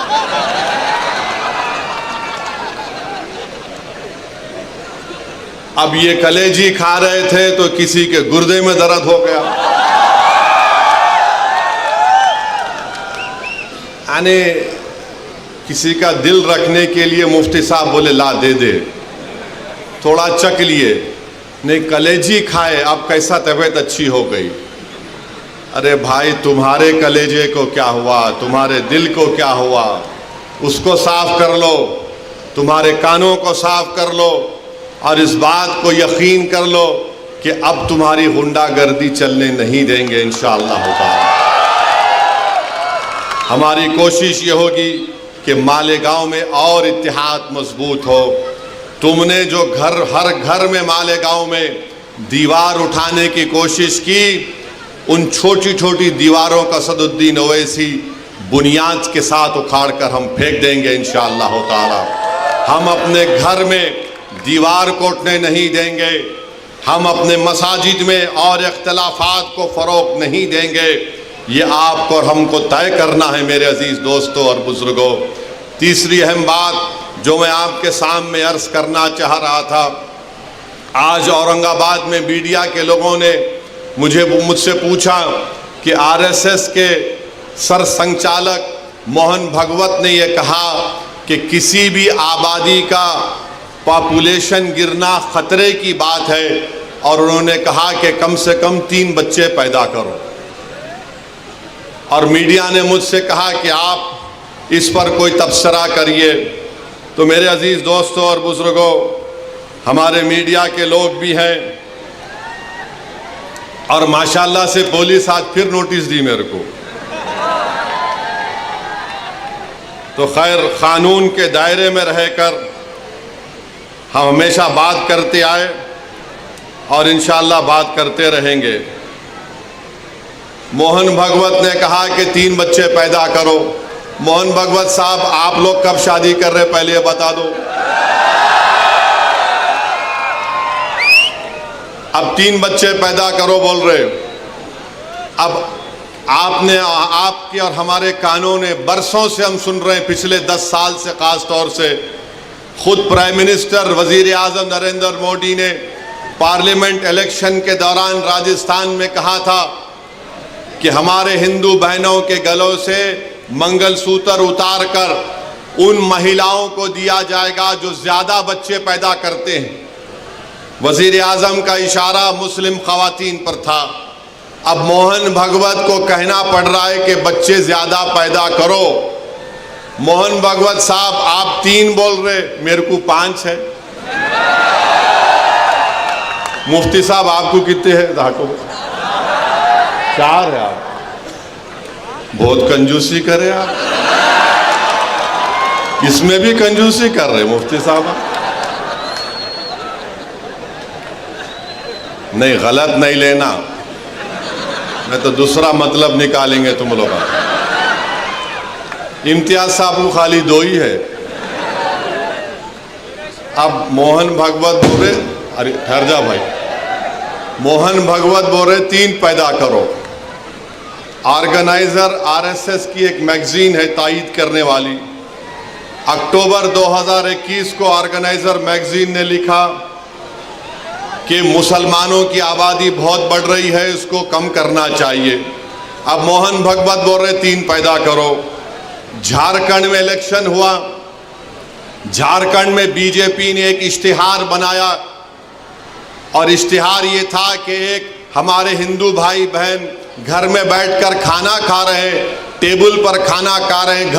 Speaker 4: अब ये कलेजी खा रहे थे तो किसी के गुर्दे में दर्द हो गया। यानी किसी का दिल रखने के लिए मुफ्ती साहब बोले ला दे दे, थोड़ा चख लिए, नहीं कलेजी खाए, अब कैसा तबीयत अच्छी हो गई। अरे भाई, तुम्हारे कलेजे को क्या हुआ, तुम्हारे दिल को क्या हुआ, उसको साफ कर लो, तुम्हारे कानों को साफ कर लो और इस बात को यकीन कर लो कि अब तुम्हारी गुंडागर्दी चलने नहीं देंगे इंशाअल्लाह ताला। हमारी कोशिश ये होगी कि मालेगांव में और इत्तेहाद मजबूत हो। तुमने जो हर घर में मालेगांव में दीवार उठाने की कोशिश की, उन छोटी छोटी दीवारों का सदुद्दीन ओवैसी बुनियाद के साथ उखाड़ कर हम फेंक देंगे इंशाअल्लाह ताला। हम अपने घर में दीवार को उठने नहीं देंगे, हम अपने मसाजिद में और इख्तिलाफात को फ़रोग़ नहीं देंगे। ये आपको और हमको तय करना है मेरे अजीज़ दोस्तों और बुज़ुर्गों। तीसरी अहम बात जो मैं आपके सामने अर्ज़ करना चाह रहा था, आज औरंगाबाद में मीडिया के लोगों ने मुझसे पूछा कि आरएसएस के सरसंघचालक मोहन भगवत ने यह कहा कि किसी भी आबादी का पॉपुलेशन गिरना ख़तरे की बात है और उन्होंने कहा कि कम से कम 3 बच्चे पैदा करो। और मीडिया ने मुझसे कहा कि आप इस पर कोई तबसरा करिए। तो मेरे अजीज़ दोस्तों और बुज़ुर्गों, हमारे मीडिया के लोग भी हैं और माशाल्लाह से पुलिस आज फिर नोटिस दी मेरे को। तो खैर, क़ानून के दायरे में रहकर हम हमेशा बात करते आए और इंशाअल्लाह बात करते रहेंगे। मोहन भगवत ने कहा कि 3 बच्चे पैदा करो। मोहन भगवत साहब, आप लोग कब शादी कर रहे पहले ये बता दो। अब 3 बच्चे पैदा करो बोल रहे हो। अब आपके और हमारे कानों ने बरसों से हम सुन रहे हैं, पिछले 10 साल से खास तौर से खुद प्राइम मिनिस्टर वजीर आज़म नरेंद्र मोदी ने पार्लियामेंट इलेक्शन के दौरान राजस्थान में कहा था कि हमारे हिंदू बहनों के गलों से मंगलसूत्र उतार कर उन महिलाओं को दिया जाएगा जो ज़्यादा बच्चे पैदा करते हैं। वजीर आज़म का इशारा मुस्लिम ख़वातीन पर था। अब मोहन भागवत को कहना पड़ रहा है कि बच्चे ज़्यादा पैदा करो। मोहन भागवत साहब, आप 3 बोल रहे, मेरे को 5 है। मुफ्ती साहब आपको कितने हैं? धाको 4 है। आप बहुत कंजूसी करे, आप इसमें भी कंजूसी कर रहे मुफ्ती साहब। नहीं, गलत नहीं लेना, मैं तो दूसरा मतलब निकालेंगे तुम लोग। इम्तियाज साहब को खाली 2 ही है। अब मोहन भागवत बोल रहे, अरे ठहर जा भाई, मोहन भागवत बोल रहे 3 पैदा करो। ऑर्गेनाइजर आरएसएस की एक मैगजीन है तायीद करने वाली, अक्टूबर 2021 को ऑर्गेनाइजर मैगजीन ने लिखा कि मुसलमानों की आबादी बहुत बढ़ रही है, इसको कम करना चाहिए। अब मोहन भागवत बोल रहे 3 पैदा करो। झारखंड में इलेक्शन हुआ, झारखंड में बीजेपी ने एक इश्तिहार बनाया और इश्तिहार ये था कि एक हमारे हिंदू भाई बहन घर में बैठकर खाना खा रहे हैं, टेबल पर खाना खा रहे हैं,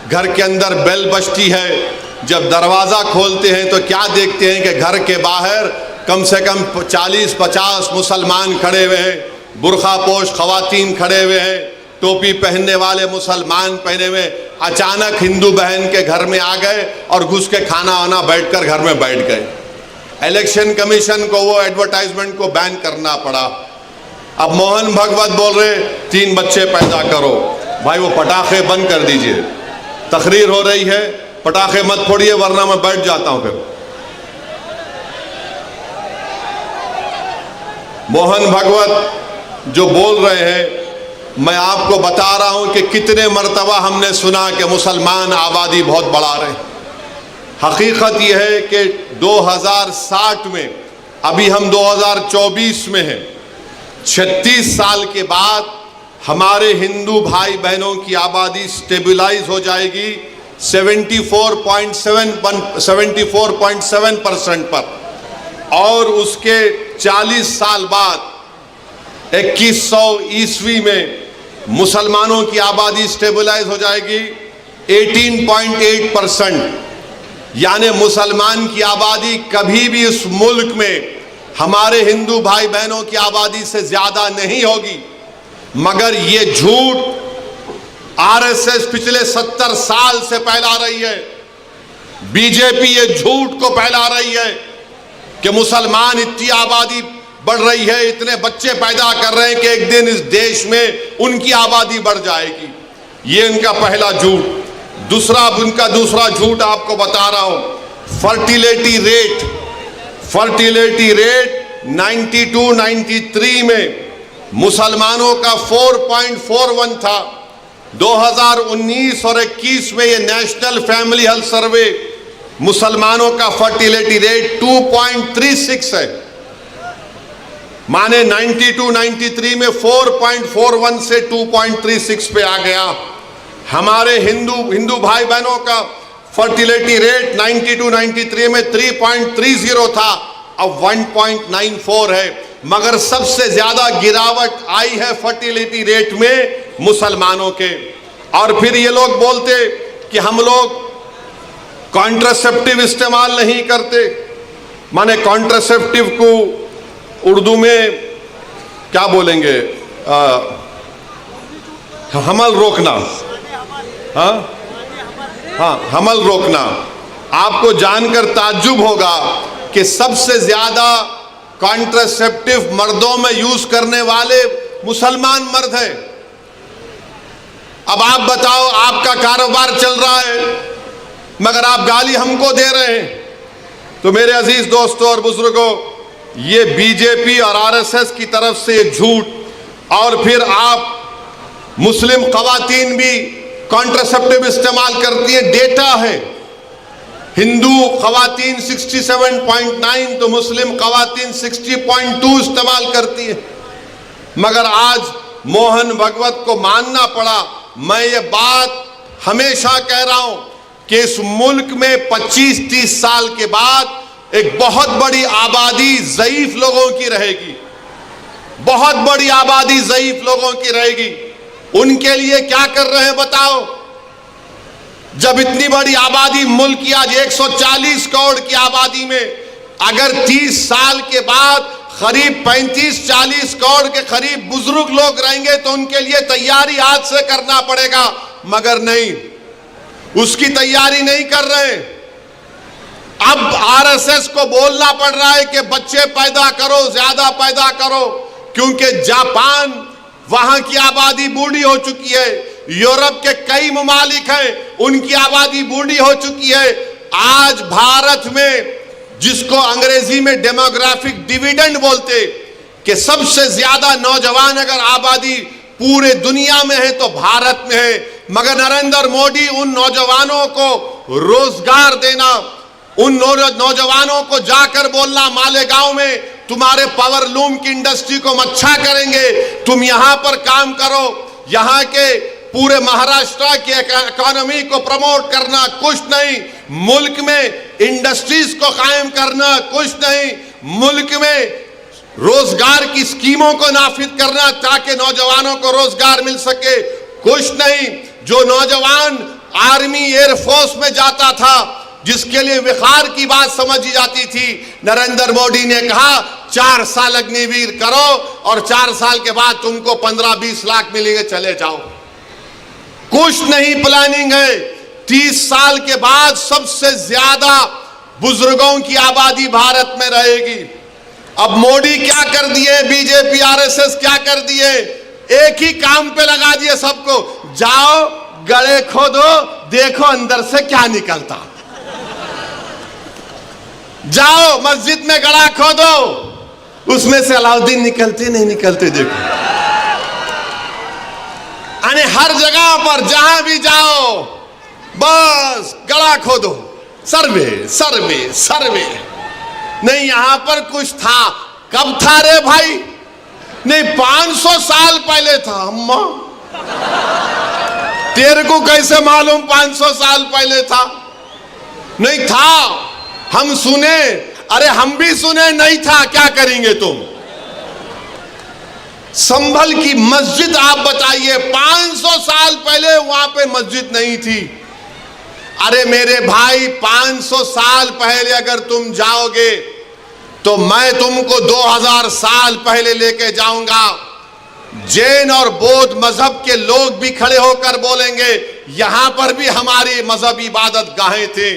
Speaker 4: घर के अंदर बेल बजती है, जब दरवाज़ा खोलते हैं तो क्या देखते हैं कि घर के बाहर कम से कम 40-50 मुसलमान खड़े हुए हैं, बुरखा पोश ख़वातीन खड़े हुए हैं, टोपी पहनने वाले मुसलमान पहने हुए। अचानक हिंदू बहन के घर में आ गए और घुस के खाना वाना बैठकर घर में बैठ गए। इलेक्शन कमीशन को वो एडवर्टाइजमेंट को बैन करना पड़ा। अब मोहन भागवत बोल रहे 3 बच्चे पैदा करो। भाई वो पटाखे बंद कर दीजिए, तकरीर हो रही है, पटाखे मत फोड़िए वरना मैं बैठ जाता हूं फिर। मोहन भागवत जो बोल रहे हैं, मैं आपको बता रहा हूं कि कितने मर्तबा हमने सुना कि मुसलमान आबादी बहुत बढ़ा रहे हैं। हकीकत यह है कि 2060 में, अभी हम 2024 में हैं, 36 साल के बाद हमारे हिंदू भाई बहनों की आबादी स्टेबलाइज हो जाएगी 74.7% पर, और उसके 40 साल बाद 2100 ईस्वी में मुसलमानों की आबादी स्टेबलाइज हो जाएगी 18.8%। यानी मुसलमान की आबादी कभी भी इस मुल्क में हमारे हिंदू भाई बहनों की आबादी से ज्यादा नहीं होगी। मगर ये झूठ आरएसएस पिछले 70 साल से फैला रही है, बीजेपी ये झूठ को फैला रही है कि मुसलमान इतनी आबादी बढ़ रही है, इतने बच्चे पैदा कर रहे हैं कि एक दिन इस देश में उनकी आबादी बढ़ जाएगी। ये इनका पहला झूठ। उनका दूसरा झूठ आपको बता रहा हूं, फर्टिलिटी रेट 92-93 में मुसलमानों का 4.41 था। 2019 और 21 में ये नेशनल फैमिली हेल्थ सर्वे, मुसलमानों का फर्टिलिटी रेट 2.36 है। माने 92-93 में 4.41 से 2.36 पे आ गया। हमारे हिंदू भाई बहनों का फर्टिलिटी रेट 92-93 में 3.30 था, अब 1.94 है। मगर सबसे ज्यादा गिरावट आई है फर्टिलिटी रेट में मुसलमानों के। और फिर ये लोग बोलते कि हम लोग कॉन्ट्रासेप्टिव इस्तेमाल नहीं करते। माने कॉन्ट्रासेप्टिव को उर्दू में क्या बोलेंगे, हमल रोकना। हाँ, हमल रोकना। आपको जानकर ताज्जुब होगा कि सबसे ज्यादा कॉन्ट्रासेप्टिव मर्दों में यूज करने वाले मुसलमान मर्द हैं। अब आप बताओ, आपका कारोबार चल रहा है मगर आप गाली हमको दे रहे हैं। तो मेरे अजीज दोस्तों और बुजुर्गों, ये बीजेपी और आरएसएस की तरफ से झूठ, और फिर आप मुस्लिम खवातीन भी कॉन्ट्रासेप्टिव इस्तेमाल करती है, डेटा है। हिंदू खवातीन 67.9 तो मुस्लिम खवातीन 60.2 इस्तेमाल करती है। मगर आज मोहन भगवत को मानना पड़ा। मैं ये बात हमेशा कह रहा हूं कि इस मुल्क में 25-30 साल के बाद एक बहुत बड़ी आबादी ज़ईफ लोगों की रहेगी, बहुत बड़ी आबादी ज़ईफ लोगों की रहेगी। उनके लिए क्या कर रहे हैं बताओ? जब इतनी बड़ी आबादी मुल्क की आज 140 करोड़ की आबादी में अगर 30 साल के बाद करीब 35-40 करोड़ के करीब बुजुर्ग लोग रहेंगे तो उनके लिए तैयारी आज से करना पड़ेगा। मगर नहीं, उसकी तैयारी नहीं कर रहे। अब आरएसएस को बोलना पड़ रहा है कि बच्चे पैदा करो, ज्यादा पैदा करो, क्योंकि जापान वहां की आबादी बूढ़ी हो चुकी है, यूरोप के कई ममालिक हैं उनकी आबादी बूढ़ी हो चुकी है। आज भारत में, जिसको अंग्रेजी में डेमोग्राफिक डिविडेंड बोलते, कि सबसे ज्यादा नौजवान अगर आबादी पूरे दुनिया में है तो भारत में है। मगर नरेंद्र मोदी उन नौजवानों को रोजगार देना, उन नौजवानों को जाकर बोलना मालेगांव में तुम्हारे पावर लूम की इंडस्ट्री को हम अच्छा करेंगे, तुम यहां पर काम करो, यहां के पूरे महाराष्ट्र की इकोनॉमी को प्रमोट करना, कुछ नहीं। मुल्क में इंडस्ट्रीज को कायम करना, कुछ नहीं। मुल्क में रोजगार की स्कीमों को नाफिज करना ताकि नौजवानों को रोजगार मिल सके, कुछ नहीं। जो नौजवान आर्मी एयरफोर्स में जाता था, जिसके लिए विखार की बात समझी जाती थी, नरेंद्र मोदी ने कहा 4 साल अग्निवीर करो और 4 साल के बाद तुमको 15-20 लाख मिलेंगे, चले जाओ। कुछ नहीं प्लानिंग है। 30 साल के बाद सबसे ज्यादा बुजुर्गों की आबादी भारत में रहेगी। अब मोदी क्या कर दिए, बीजेपी आरएसएस क्या कर दिए, एक ही काम पे लगा दिए सबको, जाओ गड़े खोदो, देखो अंदर से क्या निकलता। जाओ मस्जिद में गड़ा खोदो, उसमें से अलाउद्दीन निकलते नहीं निकलते देखो। यानी हर जगह पर जहां भी जाओ बस गड़ा खोदो, सर्वे सर्वे सर्वे। नहीं यहां पर कुछ था, कब था रे भाई? नहीं 500 साल पहले था। अम्मा तेरे को कैसे मालूम 500 साल पहले था? नहीं था, हम सुने, अरे हम भी सुने नहीं था, क्या करेंगे तुम? संभल की मस्जिद आप बताइए, 500 साल पहले वहां पे मस्जिद नहीं थी। अरे मेरे भाई 500 साल पहले अगर तुम जाओगे तो मैं तुमको 2000 साल पहले लेके जाऊंगा। जैन और बौद्ध मजहब के लोग भी खड़े होकर बोलेंगे यहां पर भी हमारी मजहब इबादत गाहें थे।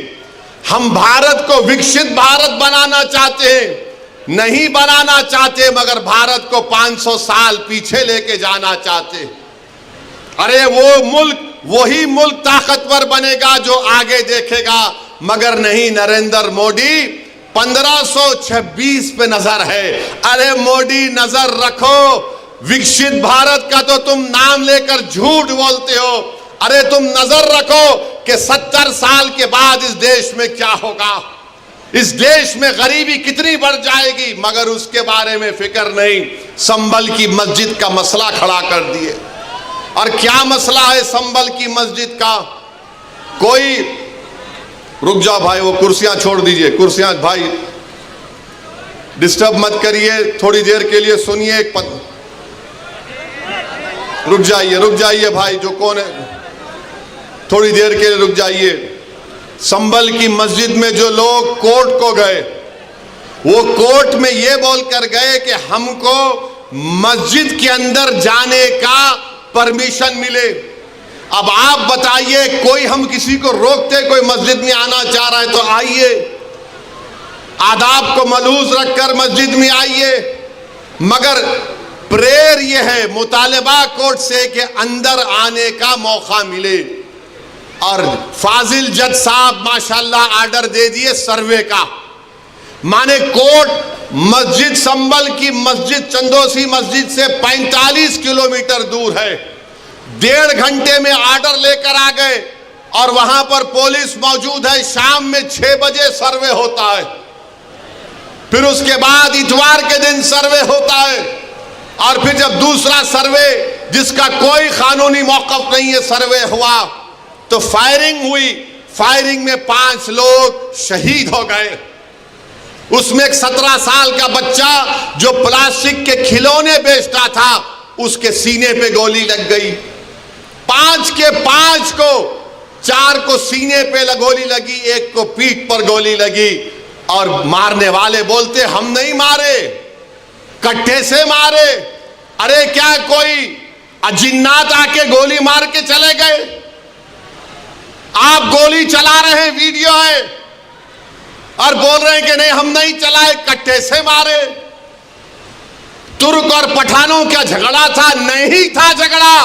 Speaker 4: हम भारत को विकसित भारत बनाना चाहते हैं, नहीं बनाना चाहते, मगर भारत को 500 साल पीछे लेके जाना चाहते। अरे वो मुल्क, वही मुल्क ताकतवर बनेगा जो आगे देखेगा। मगर नहीं, नरेंद्र मोदी 1526 पे नजर है। अरे मोदी नजर रखो, विकसित भारत का तो तुम नाम लेकर झूठ बोलते हो। अरे तुम नजर रखो कि 70 साल के बाद इस देश में क्या होगा, इस देश में गरीबी कितनी बढ़ जाएगी, मगर उसके बारे में फिक्र नहीं। संभल की मस्जिद का मसला खड़ा कर दिए। और क्या मसला है संभल की मस्जिद का? कोई, रुक जाओ भाई, वो कुर्सियां छोड़ दीजिए, कुर्सियां भाई डिस्टर्ब मत करिए, थोड़ी देर के लिए सुनिए। रुक जाइए भाई, जो कौन है, थोड़ी देर के लिए रुक जाइए। संभल की मस्जिद में जो लोग कोर्ट को गए, वो कोर्ट में ये बोलकर गए कि हमको मस्जिद के अंदर जाने का परमिशन मिले। अब आप बताइए, कोई हम किसी को रोकते, कोई मस्जिद में आना चाह रहा है तो आइए, आदाब को मलूज रखकर मस्जिद में आइए। मगर प्रेयर ये है, मुतालिबा कोर्ट से कि अंदर आने का मौका मिले। और फाजिल जज साहब माशाल्लाह आर्डर दे दिए सर्वे का माने कोट मस्जिद संबल की मस्जिद चंदोसी मस्जिद से 45 किलोमीटर दूर है। 1.5 घंटे में ऑर्डर लेकर आ गए और वहां पर पुलिस मौजूद है। शाम में 6 बजे सर्वे होता है, फिर उसके बाद इतवार के दिन सर्वे होता है, और फिर जब दूसरा सर्वे जिसका कोई कानूनी मौक़िफ़ नहीं है सर्वे हुआ तो फायरिंग हुई। फायरिंग में 5 लोग शहीद हो गए। उसमें एक 17 साल का बच्चा जो प्लास्टिक के खिलौने बेचता था उसके सीने पे गोली लग गई। 5 के 5 को, 4 को सीने पे गोली लगी, 1 को पीठ पर गोली लगी। और मारने वाले बोलते हम नहीं मारे, कट्टे से मारे। अरे क्या कोई अजिन्नात आके गोली मार के चले गए? आप गोली चला रहे हैं, वीडियो है, और बोल रहे हैं कि नहीं हम नहीं चलाए, कट्टे से मारे। तुर्क और पठानों का झगड़ा था? नहीं था झगड़ा।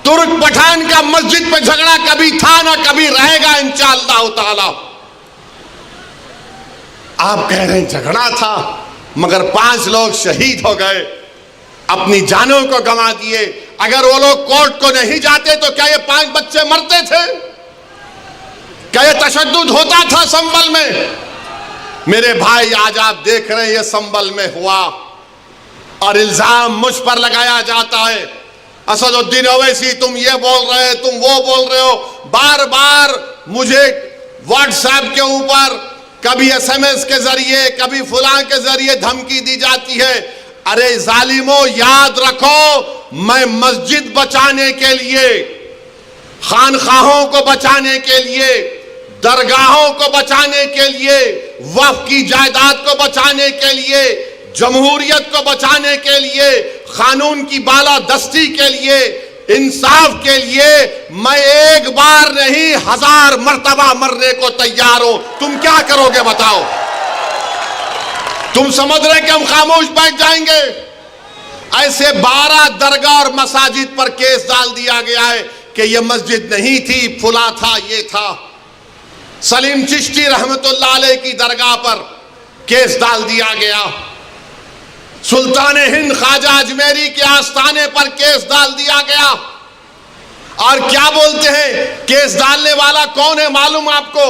Speaker 4: तुर्क पठान का मस्जिद पे झगड़ा कभी था ना कभी रहेगा इंशाअल्लाह ताला। आप कह रहे हैं झगड़ा था, मगर 5 लोग शहीद हो गए, अपनी जानों को गंवा दिए। अगर वो लोग कोर्ट को नहीं जाते तो क्या ये 5 बच्चे मरते थे? क्या ये तशद्दुद होता था संबल में? मेरे भाई आज आप देख रहे हैं ये संबल में हुआ और इल्जाम मुझ पर लगाया जाता है। असदुद्दीन ओवैसी तुम ये बोल रहे हो, तुम वो बोल रहे हो। बार बार मुझे व्हाट्सएप के ऊपर कभी SMS के जरिए कभी फुलां के जरिए धमकी दी जाती है। अरे जालिमों, याद रखो, मैं मस्जिद बचाने के लिए, खानखाहों को बचाने के लिए, दरगाहों को बचाने के लिए, वक्फ की जायदाद को बचाने के लिए, जमहूरियत को बचाने के लिए, कानून की बालादस्ती के लिए, इंसाफ के लिए मैं एक बार नहीं 1000 मर्तबा मरने को तैयार हूं। तुम क्या करोगे बताओ? तुम समझ रहे कि हम खामोश बैठ जाएंगे? ऐसे 12 दरगाह और मसाजिद पर केस डाल दिया गया है कि यह मस्जिद नहीं थी, फुला था, ये था। सलीम चिश्ती रहमतुल्लाह अलैह की दरगाह पर केस डाल दिया गया। सुल्तान हिंद ख्वाजा अजमेरी के आस्थाने पर केस डाल दिया गया। और क्या बोलते हैं, केस डालने वाला कौन है मालूम आपको?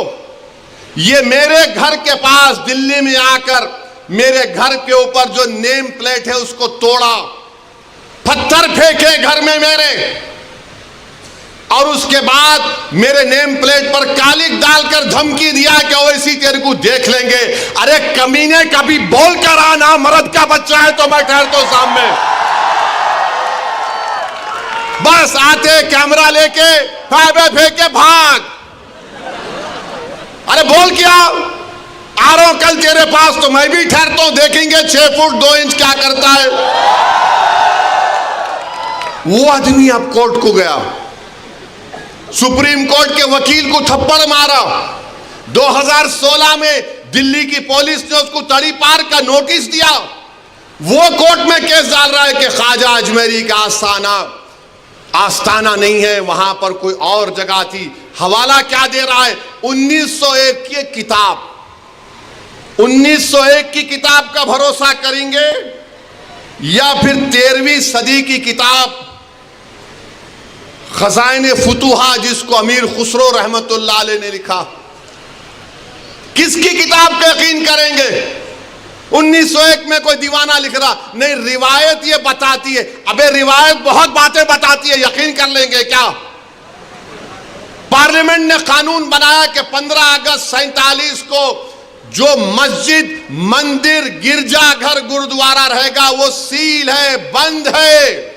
Speaker 4: ये मेरे घर के पास दिल्ली में आकर मेरे घर के ऊपर जो नेम प्लेट है उसको तोड़ा, पत्थर फेंके घर में मेरे, और उसके बाद मेरे नेम प्लेट पर कालिक डालकर धमकी दिया कि ओवैसी तेरे को देख लेंगे। अरे कमीने, कभी बोल कर आना, मर्द का बच्चा है तो मैं ठहरता हूं सामने। बस आते कैमरा लेके फाइबे फेंक के भाग। अरे बोल क्या आ रहा हूं कल तेरे पास तो मैं भी ठहरता हूं, देखेंगे 6 फुट 2 इंच क्या करता है। वो आदमी अब कोर्ट को गया, सुप्रीम कोर्ट के वकील को थप्पड़ मारा। 2016 में दिल्ली की पुलिस ने उसको तड़ी पार का नोटिस दिया। वो कोर्ट में केस डाल रहा है कि ख्वाजा अजमेरी का आस्थाना नहीं है, वहां पर कोई और जगह थी। हवाला क्या दे रहा है? 1901 की किताब, 1901 की किताब का भरोसा करेंगे या फिर 13वीं सदी की किताब खजाइने फुतुहा जिसको अमीर खुसरो रहमतुल्लाह अलैह ने लिखा? किसकी किताब का यकीन करेंगे? 1901 में कोई दीवाना लिख रहा नहीं, रिवायत ये बताती है। अबे रिवायत बहुत बातें बताती है, यकीन कर लेंगे क्या? पार्लियामेंट ने कानून बनाया कि 15 अगस्त 47 को जो मस्जिद, मंदिर, गिरजाघर, गुरुद्वारा रहेगा वो सील है, बंद है,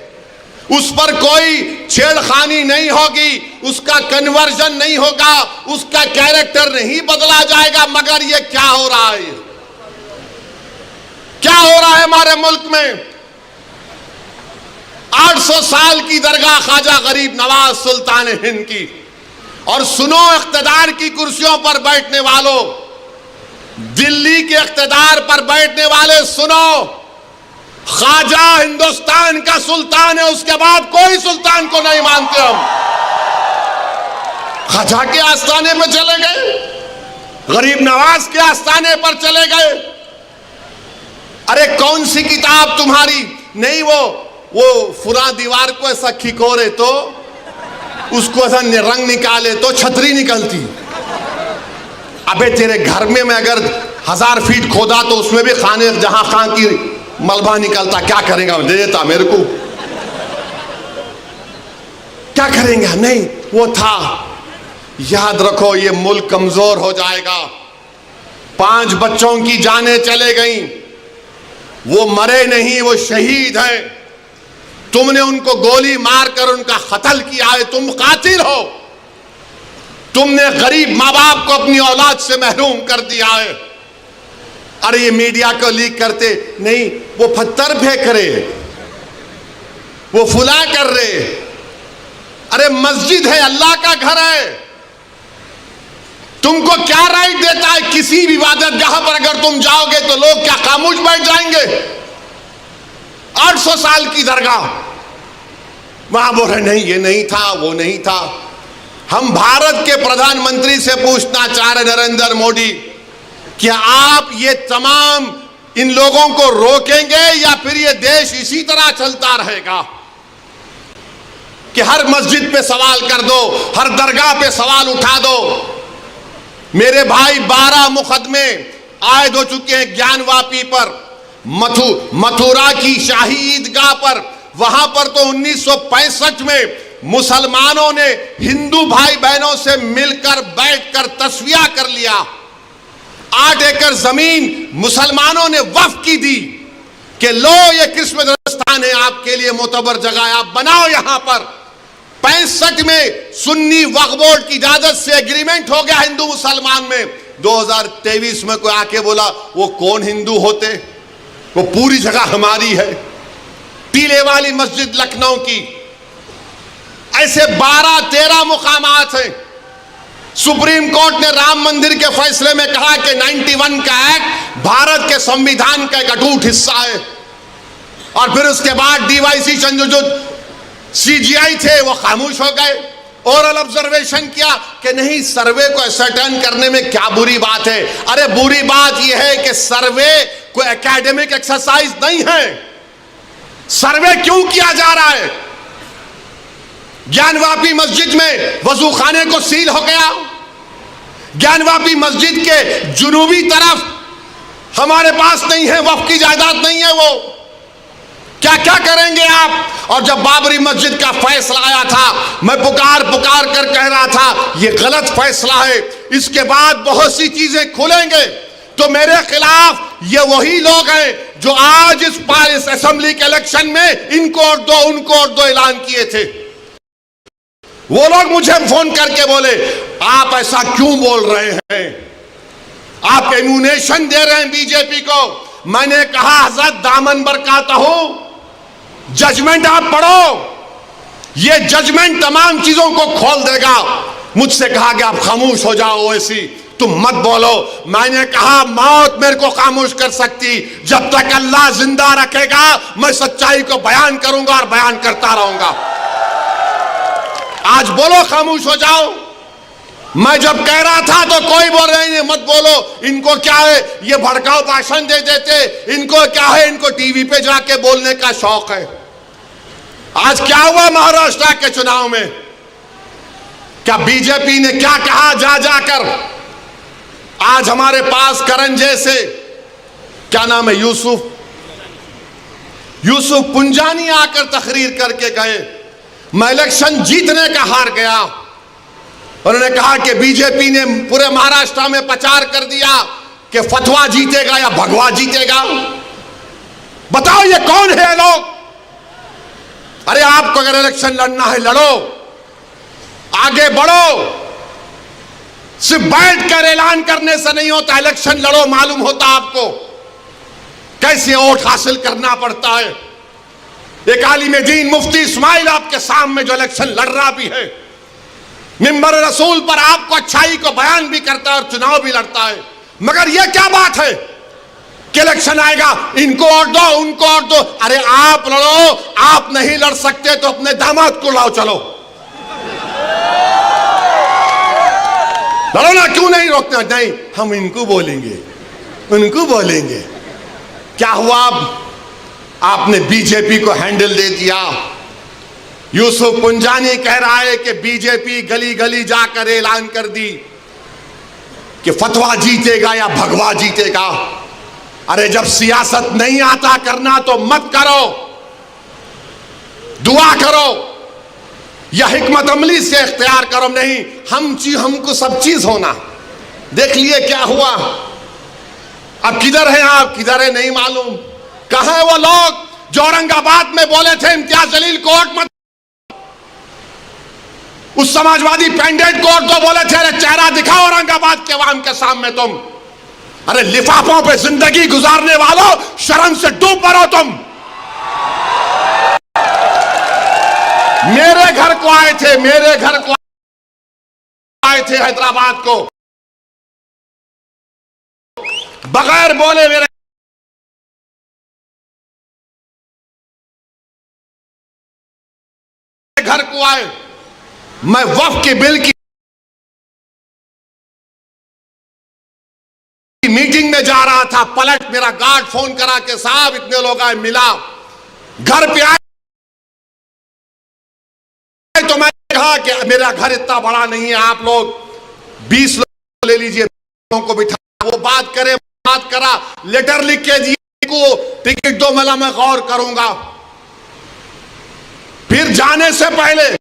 Speaker 4: उस पर कोई छेड़खानी नहीं होगी, उसका कन्वर्जन नहीं होगा, उसका कैरेक्टर नहीं बदला जाएगा। मगर ये क्या हो रहा है? क्या हो रहा है हमारे मुल्क में? 800 साल की दरगाह ख्वाजा गरीब नवाज सुल्तान हिंद की। और सुनो इख्तिदार की कुर्सियों पर बैठने वालों, दिल्ली के इख्तिदार पर बैठने वाले सुनो, ख्वाजा हिंदुस्तान का सुल्तान है, उसके बाद कोई सुल्तान को नहीं मानते हम। ख्वाजा के आस्थाने पे चले गए। गरीब नवाज के आस्थाने पर चले गए। अरे कौन सी किताब तुम्हारी? नहीं, वो फुरा दीवार को ऐसा खिकोरे तो उसको ऐसा रंग निकाले तो छतरी निकलती। अबे तेरे घर में मैं अगर 1000 फीट खोदा तो उसमें भी खाने जहां खां की मलबा निकलता, क्या करेगा? दे देता मेरे को, क्या करेंगे? नहीं, वो था। याद रखो, ये मुल्क कमजोर हो जाएगा। 5 बच्चों की जानें चले गई, वो मरे नहीं, वो शहीद हैं। तुमने उनको गोली मारकर उनका कत्ल किया है, तुम कातिल हो। तुमने गरीब माँ बाप को अपनी औलाद से महरूम कर दिया है। अरे ये मीडिया को लीक करते नहीं, वो पत्थर फेंक रहे, वो फुला कर रहे। अरे मस्जिद है, अल्लाह का घर है। तुमको क्या राइट देता है किसी भी इबादत जहां पर अगर तुम जाओगे तो लोग क्या खामोश बैठ जाएंगे? 800 साल की दरगाह, वहां बोल रहे नहीं, ये नहीं था, वो नहीं था। हम भारत के प्रधानमंत्री से पूछना चाह रहे नरेंद्र मोदी, क्या आप ये तमाम इन लोगों को रोकेंगे या फिर ये देश इसी तरह चलता रहेगा कि हर मस्जिद पे सवाल कर दो, हर दरगाह पे सवाल उठा दो? मेरे भाई 12 मुकदमे आयद हो चुके हैं ज्ञानवापी पर, मथुरा की शाही ईदगाह पर। वहां पर तो 1965 में मुसलमानों ने हिंदू भाई बहनों से मिलकर बैठकर तस्वीया कर लिया। 8 एकड़ जमीन मुसलमानों ने वक्फ की दी कि लो ये किस्मत स्थान है, आपके लिए मोतबर जगह है, आप बनाओ यहां पर। 65 में सुन्नी वक्फ बोर्ड की इजाजत से एग्रीमेंट हो गया हिंदू मुसलमान में। 2023 में कोई आके बोला वो कौन हिंदू होते, वो पूरी जगह हमारी है। टीले वाली मस्जिद लखनऊ की, ऐसे 12-13 मुकामात हैं। सुप्रीम कोर्ट ने राम मंदिर के फैसले में कहा कि 91 का एक्ट भारत के संविधान का एक अटूट हिस्सा है। और फिर उसके बाद डीवाईसी चंद्रचूड़ सीजीआई थे, वो खामोश हो गए। ओरल ऑब्जर्वेशन किया कि नहीं, सर्वे को असर्टेन करने में क्या बुरी बात है? अरे बुरी बात यह है कि सर्वे कोई एकेडमिक एक्सरसाइज नहीं है। सर्वे क्यों किया जा रहा है? ज्ञानवापी मस्जिद में वजू खाने को सील हो गया। ज्ञानवापी मस्जिद के जुनूबी तरफ हमारे पास नहीं है, वक्फ की जायदाद नहीं है। वो क्या क्या करेंगे आप? और जब बाबरी मस्जिद का फैसला आया था, मैं पुकार कर कह रहा था ये गलत फैसला है, इसके बाद बहुत सी चीजें खुलेंगे। तो मेरे खिलाफ ये वही लोग हैं जो आज इस असेंबली के इलेक्शन में इनको और दो उनको और दो ऐलान किए थे। वो लोग मुझे फोन करके बोले आप ऐसा क्यों बोल रहे हैं, आप इम्यूनेशन दे रहे हैं बीजेपी को। मैंने कहा हजरत दामन बरकाता हूं, जजमेंट आप पढ़ो, ये जजमेंट तमाम चीजों को खोल देगा। मुझसे कहा कि आप खामोश हो जाओ, ओवैसी तुम मत बोलो। मैंने कहा मौत मेरे को खामोश कर सकती, जब तक अल्लाह जिंदा रखेगा मैं सच्चाई को बयान करूंगा और बयान करता रहूंगा। आज बोलो खामोश हो जाओ। मैं जब कह रहा था तो कोई बोल रहे नहीं मत बोलो, इनको क्या है, ये भड़काऊ भाषण दे देते, इनको क्या है, इनको टीवी पे जाके बोलने का शौक है। आज क्या हुआ महाराष्ट्र के चुनाव में? क्या बीजेपी ने क्या कहा जा जाकर? आज हमारे पास करण जैसे, क्या नाम है, यूसुफ पुंजानी आकर तकरीर करके गए, मैं इलेक्शन जीतने का हार गया। उन्होंने कहा कि बीजेपी ने पूरे महाराष्ट्र में प्रचार कर दिया कि फतवा जीतेगा या भगवा जीतेगा। बताओ ये कौन है लोग? अरे आपको अगर इलेक्शन लड़ना है लड़ो, आगे बढ़ो, सिर्फ बैठकर ऐलान करने से नहीं होता, इलेक्शन लड़ो। मालूम होता आपको कैसे वोट हासिल करना पड़ता है। एक आलिम दीन मुफ्ती इस्माइल आपके सामने जो इलेक्शन लड़ रहा भी है, मिंबर रसूल पर आपको अच्छाई को बयान भी करता है और चुनाव भी लड़ता है। मगर यह क्या बात है कि इलेक्शन आएगा इनको और दो उनको और दो। अरे आप लड़ो, आप नहीं लड़ सकते तो अपने दामाद को लाओ, चलो। लड़ो ना, क्यों नहीं रोकते? नहीं, हम इनको बोलेंगे, उनको बोलेंगे। क्या हुआ? आपने बीजेपी को हैंडल दे दिया। यूसुफ पुंजानी कह रहा है कि बीजेपी गली गली जाकर ऐलान कर दी कि फतवा जीतेगा या भगवा जीतेगा। अरे जब सियासत नहीं आता करना तो मत करो, दुआ करो या हिकमत अमली से इख्तियार करो। नहीं, हमको सब चीज होना। देख लिए क्या हुआ। अब किधर हैं आप, किधर है नहीं मालूम। कहां है वो लोग जो औरंगाबाद में बोले थे इम्तियाज जलील कोर्ट मत, उस समाजवादी पेंडेंट कोर्ट तो बोले थे अरे चेहरा दिखाओ औरंगाबाद के अवाम के सामने तुम। अरे लिफाफों पे जिंदगी गुजारने वालों, शर्म से डूब पड़ो तुम। मेरे घर को आए थे, मेरे घर को आए थे हैदराबाद को, बगैर बोले मेरे घर को आए। मैं वक्फ के बिल की मीटिंग में जा रहा था, पलट मेरा गार्ड फोन करा के साहब इतने लोग आए, मिला, घर पे आए तो मैं कहा कि मेरा घर इतना बड़ा नहीं है, आप लोग 20 लोग ले लीजिए, को बिठा, वो बात करे, बात करा, लेटर लिख के दिए को, टिकट दो, मला मैं गौर करूंगा। फिर जाने से पहले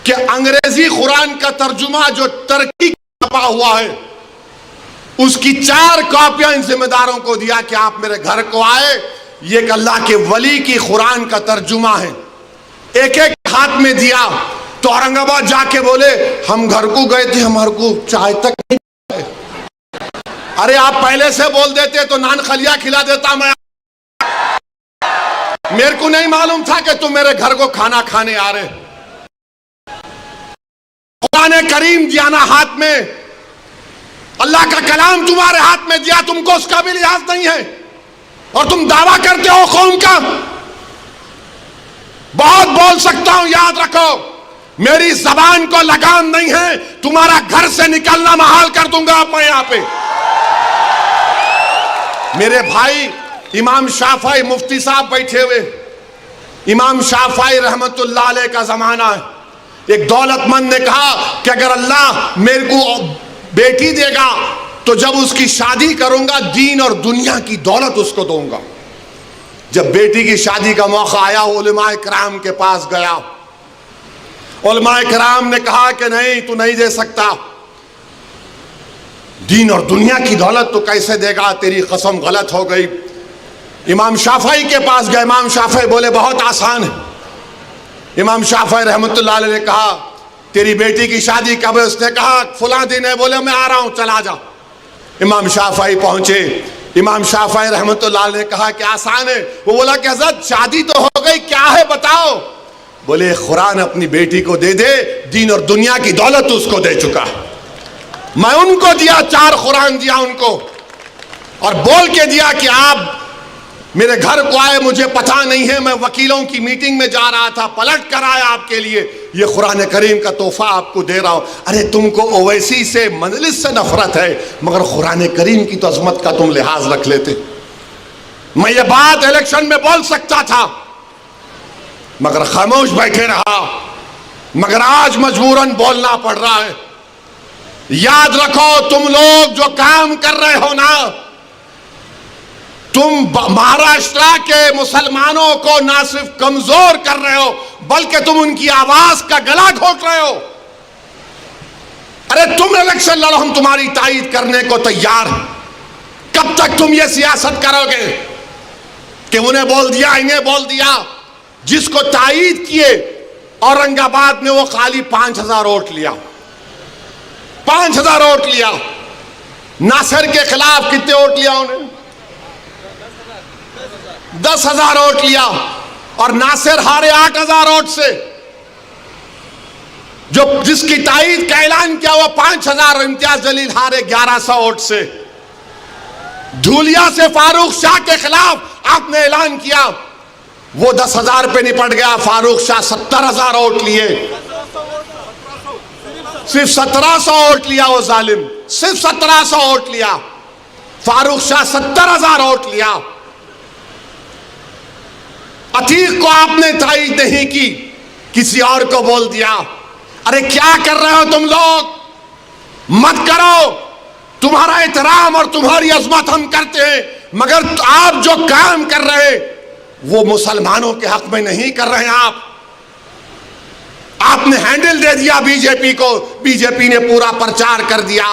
Speaker 4: कि अंग्रेजी कुरान का तर्जुमा जो टर्की छपा हुआ है उसकी 4 कॉपियां इन जिम्मेदारों को दिया कि आप मेरे घर को आए, ये एक अल्लाह के वली की कुरान का तर्जुमा है। एक एक हाथ में दिया तो औरंगाबाद जाके बोले हम घर को गए थे, हमारे को चाय तक नहीं। अरे आप पहले से बोल देते तो नान खलिया खिला देता मैं। मेरे को नहीं मालूम था कि तुम मेरे घर को खाना खाने आ रहे। कुरान करीम दिया ना हाथ में, अल्लाह का कलाम तुम्हारे हाथ में दिया, तुमको उसका भी लिहाज नहीं है और तुम दावा करते हो कौम का। बहुत बोल सकता हूं, याद रखो मेरी जबान को लगाम नहीं है, तुम्हारा घर से निकलना महाल कर दूंगा मैं यहां पे। मेरे भाई इमाम शाफई मुफ्ती साहब बैठे हुए, इमाम शाफई रहमतुल्लाह अलैह का जमाना है। एक दौलतमंद ने कहा कि अगर अल्लाह मेरे को बेटी देगा तो जब उसकी शादी करूंगा दीन और दुनिया की दौलत उसको दूंगा। जब बेटी की शादी का मौका आया उलमाए किराम के पास गया, उलमाए किराम ने कहा कि नहीं तू नहीं दे सकता, दीन और दुनिया की दौलत तो कैसे देगा, तेरी कसम गलत हो गई। इमाम शाफई के पास गए, इमाम शाफई बोले बहुत आसान है। इमाम शाफई रहमतुल्लाह अलैह ने कहा तेरी बेटी की शादी कब है? उसने कहा फला दिन है। बोले मैं आ रहा हूं, चला जा। इमाम शाफई पहुंचे, इमाम शाफई रहमतुल्लाह अलैह ने कहा कि आसान है। वो बोला कि हज़रत शादी तो हो गई, क्या है बताओ। बोले कुरान अपनी बेटी को दे दे, दीन और दुनिया की दौलत उसको दे चुका। मैं उनको दिया, 4 कुरान दिया उनको और बोल के दिया कि आप मेरे घर को आए, मुझे पता नहीं है, मैं वकीलों की मीटिंग में जा रहा था, पलट कर आया आपके लिए, ये कुरान करीम का तोहफा आपको दे रहा हूं। अरे तुमको ओवैसी से मजलिस से नफरत है मगर कुरान करीम की तो अजमत का तुम लिहाज रख लेते। मैं ये बात इलेक्शन में बोल सकता था मगर खामोश बैठे रहा, मगर आज मजबूरन बोलना पड़ रहा है। याद रखो तुम लोग जो काम कर रहे हो ना, तुम महाराष्ट्र के मुसलमानों को ना सिर्फ कमजोर कर रहे हो बल्कि तुम उनकी आवाज का गला घोट रहे हो। अरे तुम इलेक्शन लड़ो, हम तुम्हारी तायीद करने को तैयार हैं। कब तक तुम ये सियासत करोगे कि उन्हें बोल दिया इन्हें बोल दिया? जिसको तायीद किए औरंगाबाद में वो खाली 5000 वोट लिया, 5000 वोट लिया। नासिर के खिलाफ कितने वोट लिया उन्हें? 10,000 वोट लिया और नासिर हारे 8,000 वोट से। जो जिसकी तायीद का ऐलान किया वो 5,000, इम्तियाज जलील हारे 1100 वोट से। धूलिया से फारूक शाह के खिलाफ आपने ऐलान किया, वो 10,000 पे निपट गया, फारूक शाह 70,000 वोट लिए। सिर्फ 1700 वोट लिया वो जालिम, सिर्फ 1700 वोट लिया। फारूक शाह 70,000 वोट लिया। अतीक को आपने तायीद नहीं की, किसी और को बोल दिया। अरे क्या कर रहे हो तुम लोग? मत करो। तुम्हारा एहतराम और तुम्हारी अजमत हम करते हैं, मगर आप जो काम कर रहे हैं वो मुसलमानों के हक में नहीं कर रहे हैं। आपने हैंडल दे दिया बीजेपी को, बीजेपी ने पूरा प्रचार कर दिया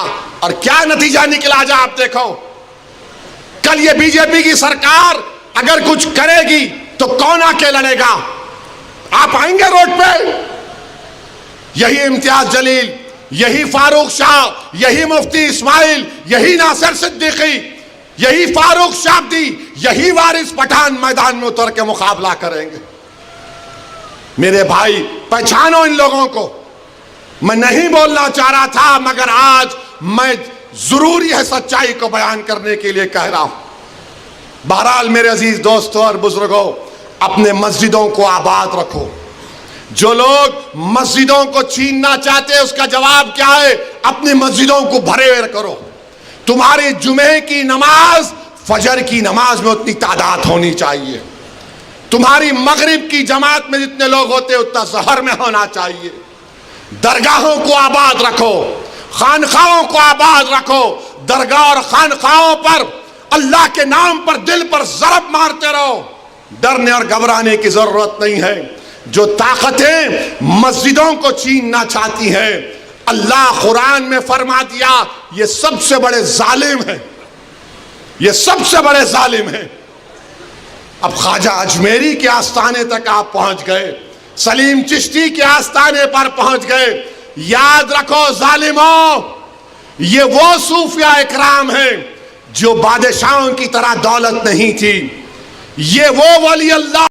Speaker 4: और क्या नतीजा निकला आज आप देखो। कल ये बीजेपी की सरकार अगर कुछ करेगी तो कौन आके लड़ेगा? आप आएंगे रोड पे? यही इम्तियाज जलील, यही फारूक शाह, यही मुफ्ती इस्माइल, यही नासिर सिद्दीकी, यही फारूक शाब्दी, यही वारिस पठान मैदान में उतर के मुकाबला करेंगे। मेरे भाई पहचानो इन लोगों को। मैं नहीं बोलना चाह रहा था, मगर आज मैं जरूरी है सच्चाई को बयान करने के लिए कह रहा हूं। बहरहाल मेरे अजीज दोस्तों और बुजुर्गों, अपने मस्जिदों को आबाद रखो। जो लोग मस्जिदों को छीनना चाहते हैं उसका जवाब क्या है? अपनी मस्जिदों को भरे करो। तुम्हारी जुमे की नमाज फजर की नमाज में उतनी तादाद होनी चाहिए। तुम्हारी मगरिब की जमात में जितने लोग होते हैं उतना सहर में होना चाहिए। दरगाहों को आबाद रखो, खानखाओं को आबाद रखो। दरगाह और खानखाओं पर अल्लाह के नाम पर दिल पर ज़रब मारते रहो। डरने और घबराने की जरूरत नहीं है। जो ताकतें मस्जिदों को छीनना चाहती हैं, अल्लाह कुरान में फरमा दिया ये सबसे बड़े जालिम हैं, ये सबसे बड़े जालिम हैं। अब ख्वाजा अजमेरी के आस्थाने तक आप पहुंच गए, सलीम चिश्ती के आस्थाने पर पहुंच गए। याद रखो जालिमों, ये वो सूफिया इकराम हैं जो बादशाहों की तरह दौलत नहीं थी। ये वो वली अल्लाह